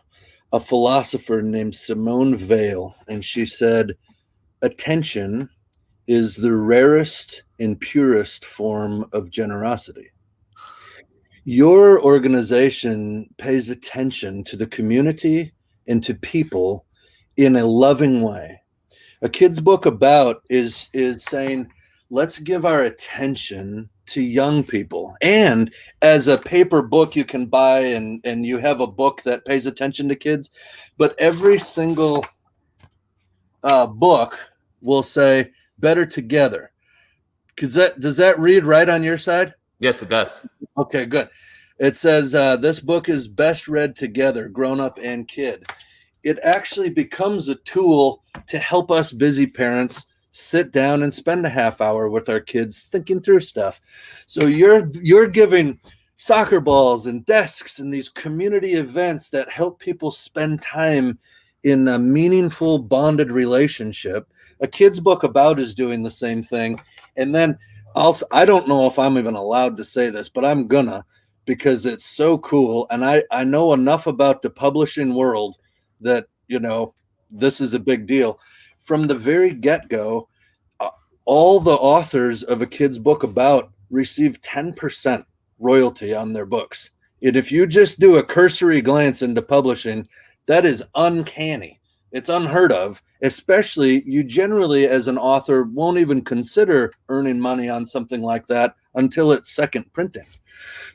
philosopher named Simone Weil, and she said, attention is the rarest and purest form of generosity. Your organization pays attention to the community and to people in a loving way. A kid's book about is saying, let's give our attention to young people. And as a paper book you can buy, and you have a book that pays attention to kids, but every single book will say better together. Does that read right on your side? Yes, it does. Okay, good. It says this book is best read together, grown up and kid. It actually becomes a tool to help us busy parents sit down and spend a half hour with our kids thinking through stuff. So you're giving soccer balls and desks and these community events that help people spend time in a meaningful bonded relationship. A kid's book about is doing the same thing. And then I don't know if I'm even allowed to say this, but I'm gonna, because it's so cool. And I know enough about the publishing world that, this is a big deal. From the very get-go, all the authors of a kid's book about receive 10% royalty on their books. And if you just do a cursory glance into publishing, that is uncanny. It's unheard of, especially you generally as an author won't even consider earning money on something like that until it's second printing.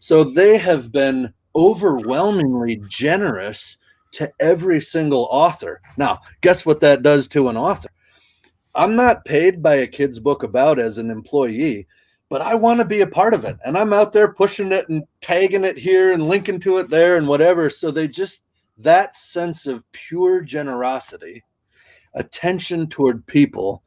So they have been overwhelmingly generous to every single author. Now, guess what that does to an author? I'm not paid by a kid's book about as an employee, but I want to be a part of it. And I'm out there pushing it and tagging it here and linking to it there and whatever. So that sense of pure generosity, attention toward people,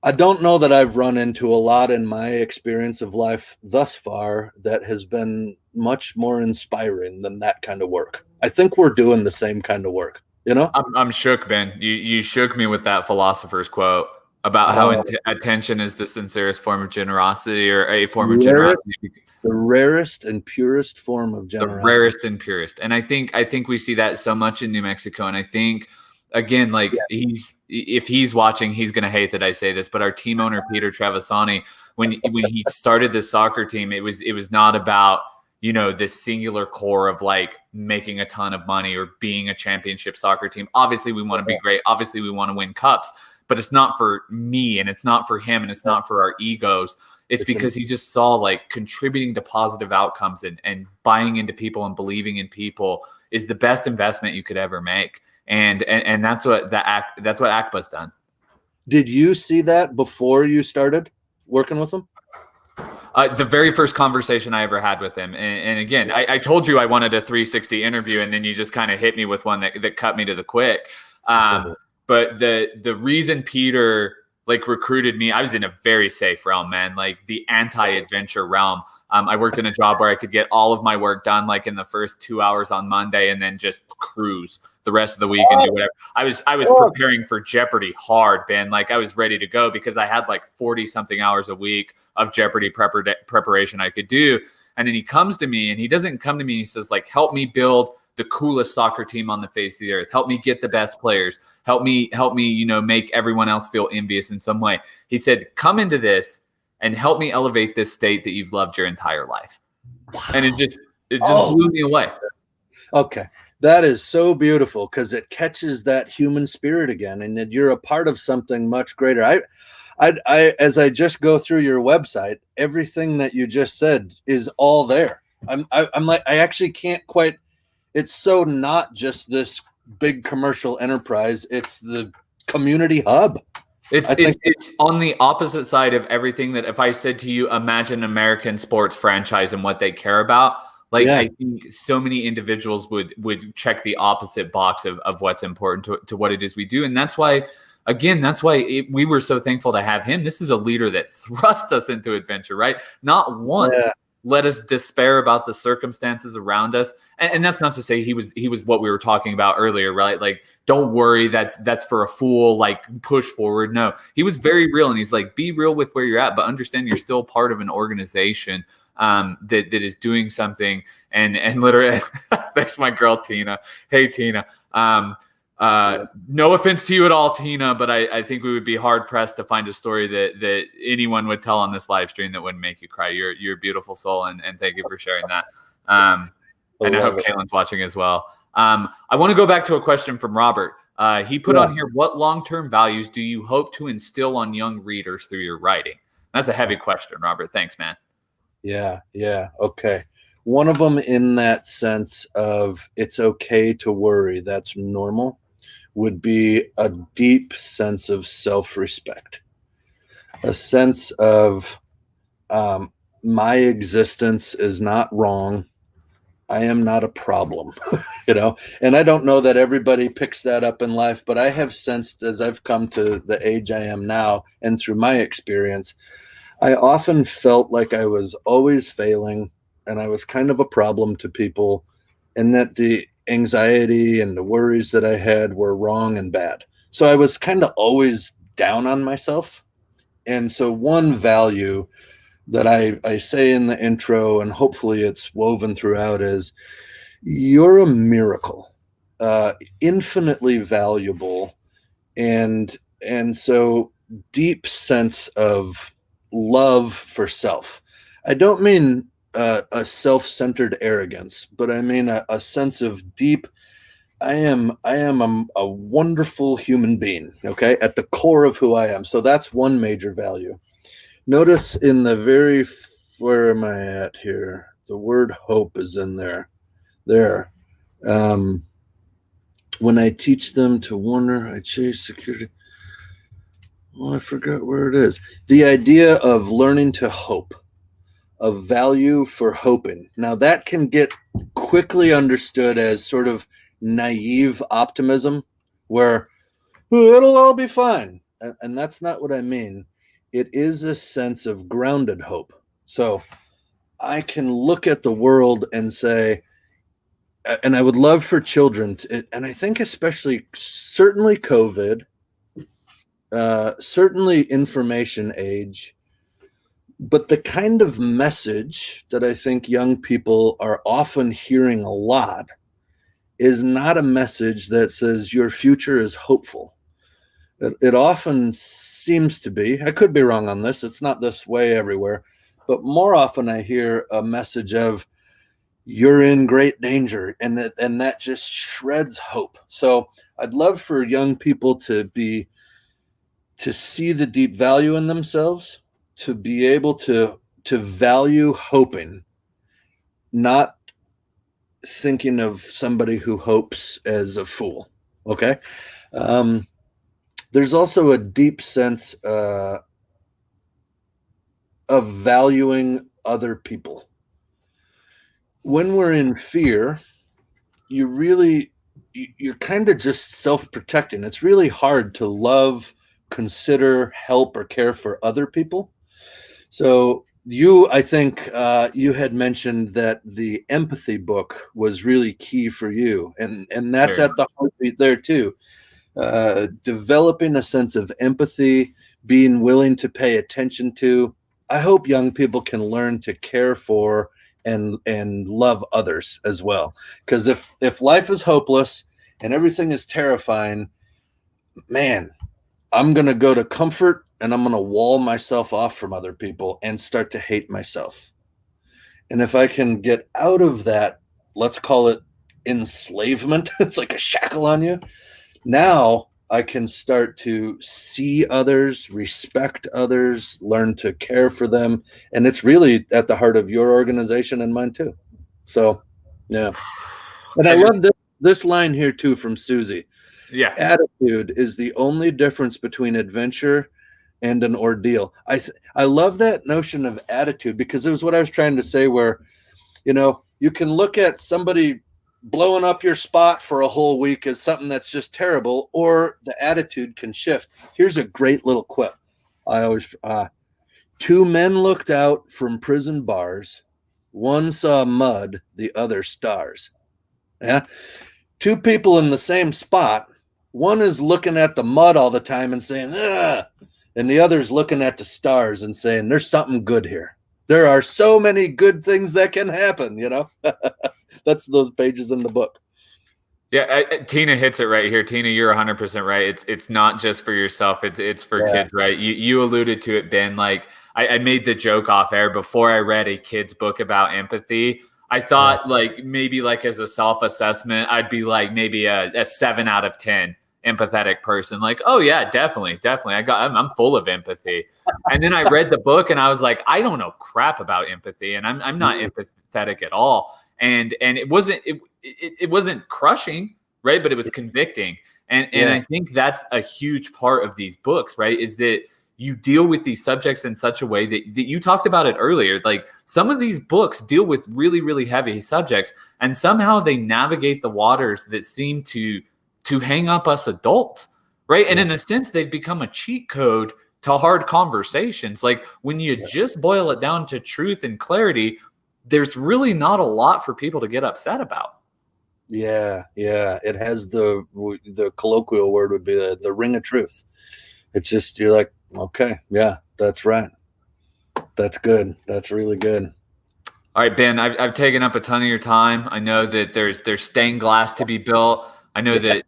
I don't know that I've run into a lot in my experience of life thus far that has been much more inspiring than that kind of work. I think we're doing the same kind of work, I'm shook, Ben. You shook me with that philosopher's quote about how attention is the sincerest form of generosity, or a form of generosity. The rarest and purest form of generosity. The rarest and purest. And I think we see that so much in New Mexico. And I think, again, if he's watching, he's going to hate that I say this, but our team owner, Peter Travisani, when he started this soccer team, it was not about, this singular core of like making a ton of money or being a championship soccer team. Obviously we want to be great. Obviously we want to win cups, but it's not for me and it's not for him and it's not for our egos. It's because he just saw like contributing to positive outcomes and buying into people and believing in people is the best investment you could ever make. And that's what ACPA's done. Did you see that before you started working with him? The very first conversation I ever had with him. And again, I told you I wanted a 360 interview, and then you just kind of hit me with one that cut me to the quick. But the reason Peter recruited me, I was in a very safe realm, man, like the anti-adventure realm. I worked in a job where I could get all of my work done in the first 2 hours on Monday and then just cruise the rest of the week and do whatever. I was preparing for Jeopardy hard, Ben. I was ready to go because I had 40 something hours a week of Jeopardy preparation I could do. And then he comes to me, and he doesn't come to me and he says help me build the coolest soccer team on the face of the earth. Help me get the best players. Help me, make everyone else feel envious in some way. He said, come into this and help me elevate this state that you've loved your entire life. Wow. And it just blew me away. Okay. That is so beautiful because it catches that human spirit again, and that you're a part of something much greater. I as I just go through your website, everything that you just said is all there. I'm like, I actually can't quite, it's so not just this big commercial enterprise. It's the community hub. It's on the opposite side of everything that if I said to you, imagine American sports franchise and what they care about, I think so many individuals would check the opposite box of what's important to what it is we do. And that's why, again, we were so thankful to have him. This is a leader that thrust us into adventure, right? Not once, let us despair about the circumstances around us. And that's not to say he was what we were talking about earlier, right? Like, don't worry, that's for a fool, like push forward. No, he was very real. And he's like, be real with where you're at, but understand you're still part of an organization that is doing something. And literally, there's my girl, Tina. Hey, Tina. No offense to you at all, Tina, but I think we would be hard pressed to find a story that anyone would tell on this live stream that wouldn't make you cry. You're a beautiful soul, and thank you for sharing that. And I hope Kaylin's watching as well. I want to go back to a question from Robert. He put on here, what long-term values do you hope to instill on young readers through your writing? That's a heavy question, Robert. Thanks, man. Yeah. Okay. One of them, in that sense of it's okay to worry, that's normal, would be a deep sense of self-respect, a sense of my existence is not wrong. I am not a problem, and I don't know that everybody picks that up in life, but I have sensed, as I've come to the age I am now, and through my experience, I often felt like I was always failing and I was kind of a problem to people, and that the anxiety and the worries that I had were wrong and bad. So I was kind of always down on myself. And so one value that I say in the intro, and hopefully it's woven throughout, is you're a miracle, infinitely valuable. And so deep sense of love for self. I don't mean a self-centered arrogance, but I mean a sense of deep, I am a wonderful human being, okay, at the core of who I am. So that's one major value. Notice in the very, where am I at here? The word hope is in there. When I teach them to wonder, I chase security. Oh, I forgot where it is. The idea of learning to hope, of value for hoping. Now that can get quickly understood as sort of naive optimism, where it'll all be fine. And that's not what I mean. It is a sense of grounded hope. So I can look at the world and say, and I would love for children to, and I think especially, certainly COVID, certainly information age, but the kind of message that I think young people are often hearing a lot is not a message that says your future is hopeful. It often seems to be, I could be wrong on this, it's not this way everywhere, but more often I hear a message of you're in great danger, and that just shreds hope. So I'd love for young people to see the deep value in themselves, to be able to value hoping, not thinking of somebody who hopes as a fool. Okay. There's also a deep sense of valuing other people. When we're in fear, you're kind of just self-protecting. It's really hard to love, consider, help, or care for other people. So I think you had mentioned that the empathy book was really key for you, and that's at the heartbeat there too. Developing a sense of empathy, being willing to pay attention to. I hope young people can learn to care for and love others as well. Because if life is hopeless and everything is terrifying, man, I'm going to go to comfort and I'm going to wall myself off from other people and start to hate myself. And if I can get out of that, let's call it enslavement, it's like a shackle on you. Now I can start to see others, respect others, learn to care for them. And it's really at the heart of your organization and mine too. So, yeah. And I love this line here too from Susie. Yeah. Attitude is the only difference between adventure and an ordeal. I love that notion of attitude, because it was what I was trying to say, where, you can look at somebody blowing up your spot for a whole week as something that's just terrible, or the attitude can shift. Here's a great little quip. I always, two men looked out from prison bars One saw mud, the other stars. Yeah. Two people in the same spot. One is looking at the mud all the time and saying, ugh, and the other's looking at the stars and saying, there's something good here. There are so many good things that can happen, you know? That's those pages in the book. Yeah, Tina hits it right here. Tina, you're 100% right. It's not just for yourself. It's for kids, right? You alluded to it, Ben. Like I made the joke off air before I read a kid's book about empathy. I thought like maybe like as a self-assessment, I'd be like maybe a 7 out of 10 empathetic person. Like, oh yeah, definitely. I'm full of empathy. And then I read the book and I was like, I don't know crap about empathy, and I'm not empathetic at all. And it wasn't crushing, right? But it was convicting. And I think that's a huge part of these books, right? Is that you deal with these subjects in such a way that you talked about it earlier. Like some of these books deal with really, really heavy subjects, and somehow they navigate the waters that seem to hang up us adults, right? And in a sense, they've become a cheat code to hard conversations. Like when you just boil it down to truth and clarity, there's really not a lot for people to get upset about. Yeah. It has the colloquial word would be the ring of truth. It's just, you're like, okay, yeah, that's right. That's good. That's really good. All right, Ben, I've taken up a ton of your time. I know that there's stained glass to be built. I know that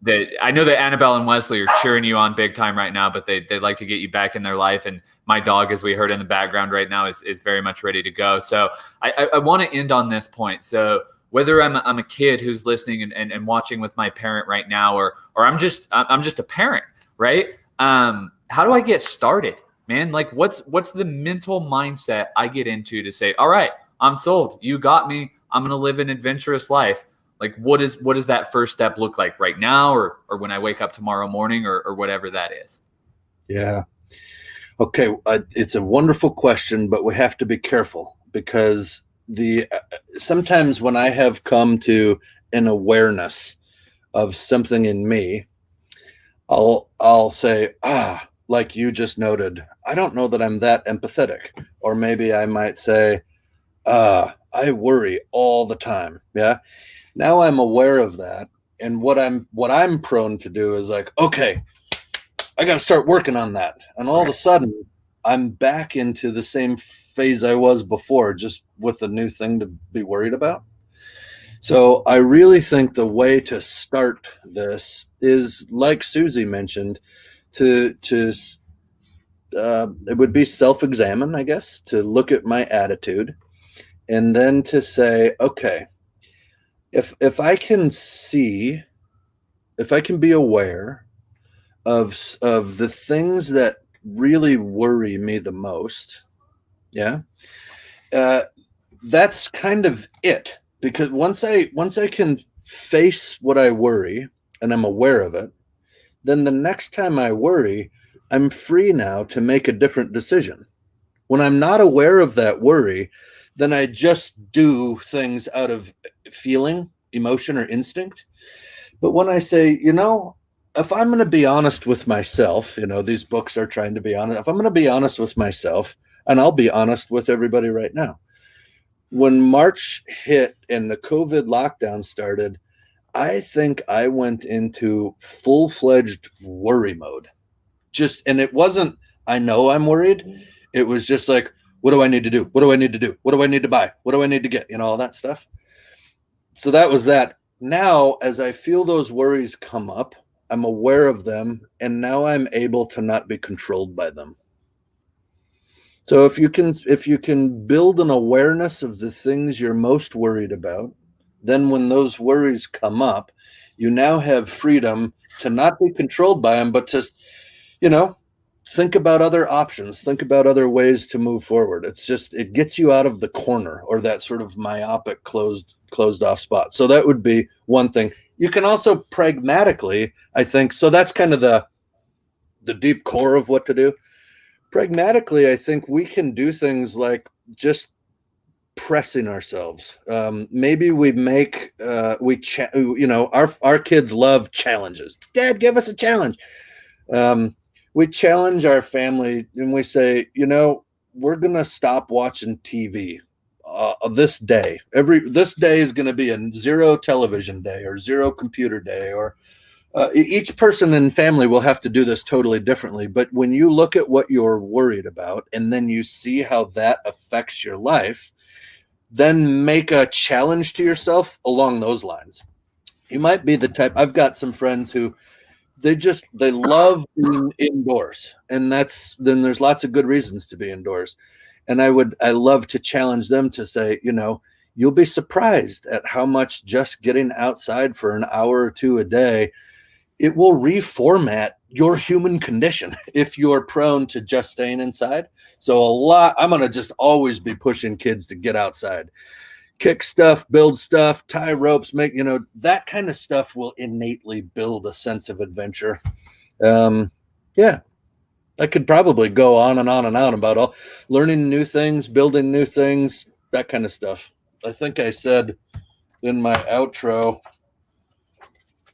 Annabelle and Wesley are cheering you on big time right now, but they'd like to get you back in their life. And my dog, as we heard in the background right now, is very much ready to go. So I want to end on this point. So whether I'm a kid who's listening and watching with my parent right now, or I'm just a parent, right? How do I get started, man? Like what's the mental mindset I get into to say, all right, I'm sold. You got me. I'm going to live an adventurous life. Like what does that first step look like right now, or when I wake up tomorrow morning, or whatever that is? Yeah. Okay. It's a wonderful question, but we have to be careful because sometimes when I have come to an awareness of something in me, I'll say, like you just noted, I don't know that I'm that empathetic. Or maybe I might say, I worry all the time. Yeah. Now I'm aware of that. And what I'm prone to do is like, okay, I got to start working on that. And all of a sudden I'm back into the same phase I was before, just with a new thing to be worried about. So I really think the way to start this is, like Susie mentioned, to it would be self-examine, I guess, to look at my attitude, and then to say, okay, if I can see, if I can be aware of the things that really worry me the most, that's kind of it. Because once I can face what I worry and I'm aware of it, then the next time I worry, I'm free now to make a different decision. When I'm not aware of that worry, then I just do things out of feeling, emotion, or instinct. But when I say, if I'm going to be honest with myself, these books are trying to be honest. If I'm going to be honest with myself, and I'll be honest with everybody right now, when March hit and the COVID lockdown started, I think I went into full-fledged worry mode. And it wasn't, I know I'm worried. It was just like, what do I need to do? What do I need to do? What do I need to buy? What do I need to get? All that stuff. So that was that. Now, as I feel those worries come up, I'm aware of them, and now I'm able to not be controlled by them. So if you can build an awareness of the things you're most worried about, then when those worries come up, you now have freedom to not be controlled by them, but to, think about other options, think about other ways to move forward. It gets you out of the corner, or that sort of myopic closed off spot. So that would be one thing. You can also pragmatically, I think, so that's kind of the deep core of what to do. Pragmatically, I think we can do things like just pressing ourselves. Maybe we make our kids love challenges. Dad, give us a challenge. We challenge our family and we say, we're going to stop watching TV this day. This day is going to be a zero television day or zero computer day, or each person in family will have to do this totally differently. But when you look at what you're worried about and then you see how that affects your life, then make a challenge to yourself along those lines. You might be the type, I've got some friends who they love being indoors, and then there's lots of good reasons to be indoors. And I love to challenge them to say, you'll be surprised at how much just getting outside for an hour or two a day, it will reformat your human condition if you're prone to just staying inside. So I'm going to just always be pushing kids to get outside, kick stuff, build stuff, tie ropes, make, that kind of stuff will innately build a sense of adventure. Yeah, I could probably go on and on and on about learning new things, building new things, that kind of stuff. I think I said in my outro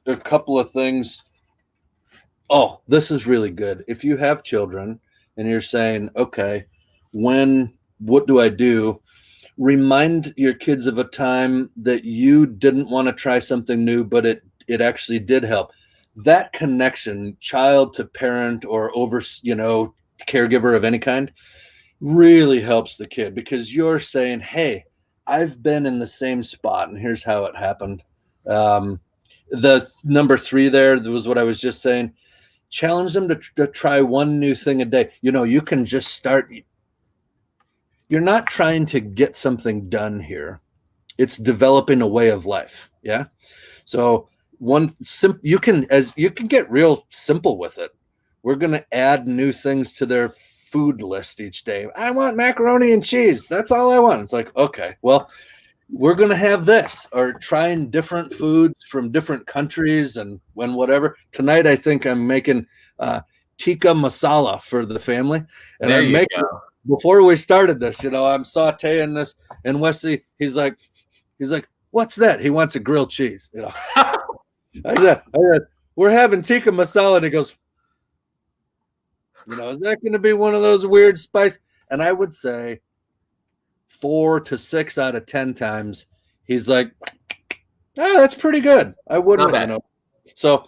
a couple of things. Oh, this is really good. If you have children and you're saying, okay, what do I do? Remind your kids of a time that you didn't want to try something new, but it actually did help. That connection, child to parent or caregiver of any kind, really helps the kid, because you're saying, hey, I've been in the same spot and here's how it happened. The number 3 there was what I was just saying. Challenge them to try one new thing a day. You can just start. You're not trying to get something done here. It's developing a way of life. Yeah. So you can get real simple with it. We're going to add new things to their food list each day. I want macaroni and cheese. That's all I want. It's like, okay, well, we're going to have this, or trying different foods from different countries and whatever. Tonight, I think I'm making tikka masala for the family. And there you go. Before we started this, I'm sauteing this, and Wesley, he's like, what's that? He wants a grilled cheese. I said, we're having tikka masala. And he goes, is that going to be one of those weird spice? And I would say 4 to 6 out of 10 times, he's like, that's pretty good. I wouldn't, So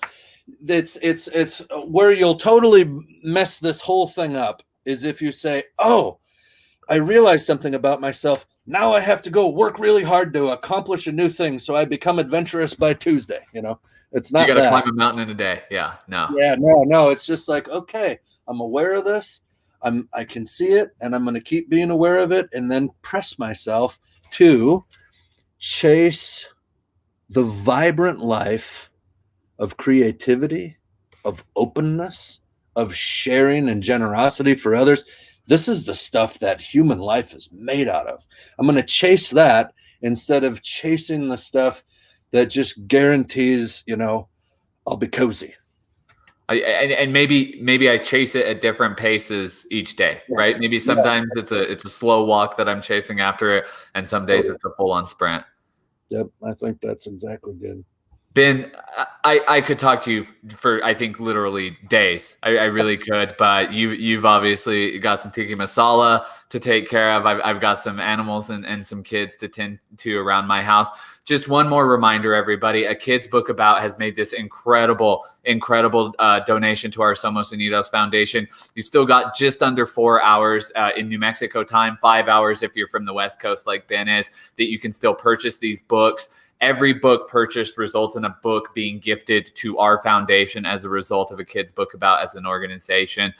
it's where you'll totally mess this whole thing up is if you say, oh, I realized something about myself. Now I have to go work really hard to accomplish a new thing, so I become adventurous by Tuesday. It's not. You got to climb a mountain in a day. Yeah, no. Yeah, no. It's just like, okay, I'm aware of this. I can see it, and I'm going to keep being aware of it, and then press myself to chase the vibrant life of creativity, of openness, of sharing and generosity for others. This is the stuff that human life is made out of. I'm going to chase that instead of chasing the stuff that just guarantees, I'll be cozy. And maybe I chase it at different paces each day, right? Maybe sometimes it's a slow walk that I'm chasing after it, and some days it's a full-on sprint. Yep, I think that's exactly good. Ben, I could talk to you for, I think, literally days. I really could, but you've obviously got some tikka masala to take care of. I've got some animals and some kids to tend to around my house. Just one more reminder, everybody, A Kid's Book About has made this incredible donation to our Somos Unidos Foundation. You've still got just under 4 hours in New Mexico time, 5 hours if you're from the West Coast like Ben is, that you can still purchase these books. Every book purchased results in a book being gifted to our foundation as a result of A Kid's Book About as an organization.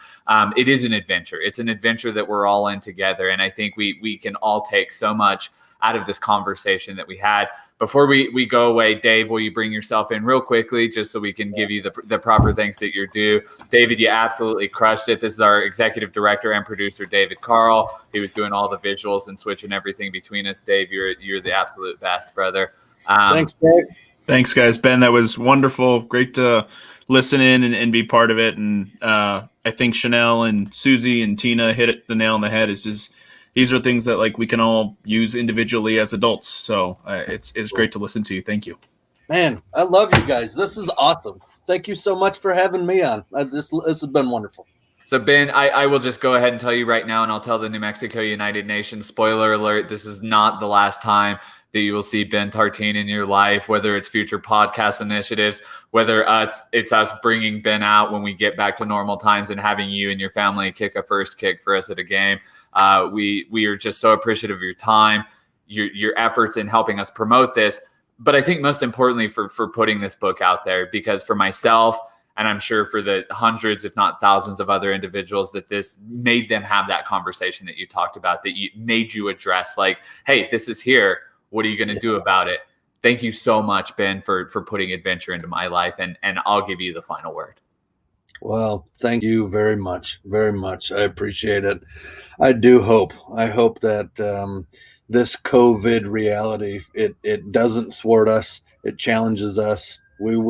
It is an adventure. It's an adventure that we're all in together. And I think we can all take so much out of this conversation that we had. Before we go away, Dave, will you bring yourself in real quickly just so we can give you the proper thanks that you're due? David, you absolutely crushed it. This is our executive director and producer, David Carl. He was doing all the visuals and switching everything between us. Dave, you're the absolute best, brother. Thanks, Dave. Thanks, guys. Ben, that was wonderful. Great to listen in and be part of it. And I think Chanel and Susie and Tina hit the nail on the head. These are things that we can all use individually as adults. So it's great to listen to you. Thank you. Man, I love you guys. This is awesome. Thank you so much for having me on. This has been wonderful. So Ben, I will just go ahead and tell you right now, and I'll tell the New Mexico United Nations, spoiler alert, this is not the last time that you will see Ben Tertin in your life, whether it's future podcast initiatives, whether it's us bringing Ben out when we get back to normal times and having you and your family kick a first kick for us at a game. We are just so appreciative of your time, your efforts in helping us promote this. But I think most importantly for putting this book out there, because for myself, and I'm sure for the hundreds, if not thousands of other individuals that this made them have that conversation that you talked about, that made you address like, hey, this is here. What are you going to do about it? Thank you so much, Ben, for putting adventure into my life. And I'll give you the final word. Well, thank you very much. Very much. I appreciate it. I hope that this COVID reality, it doesn't thwart us. It challenges us. We will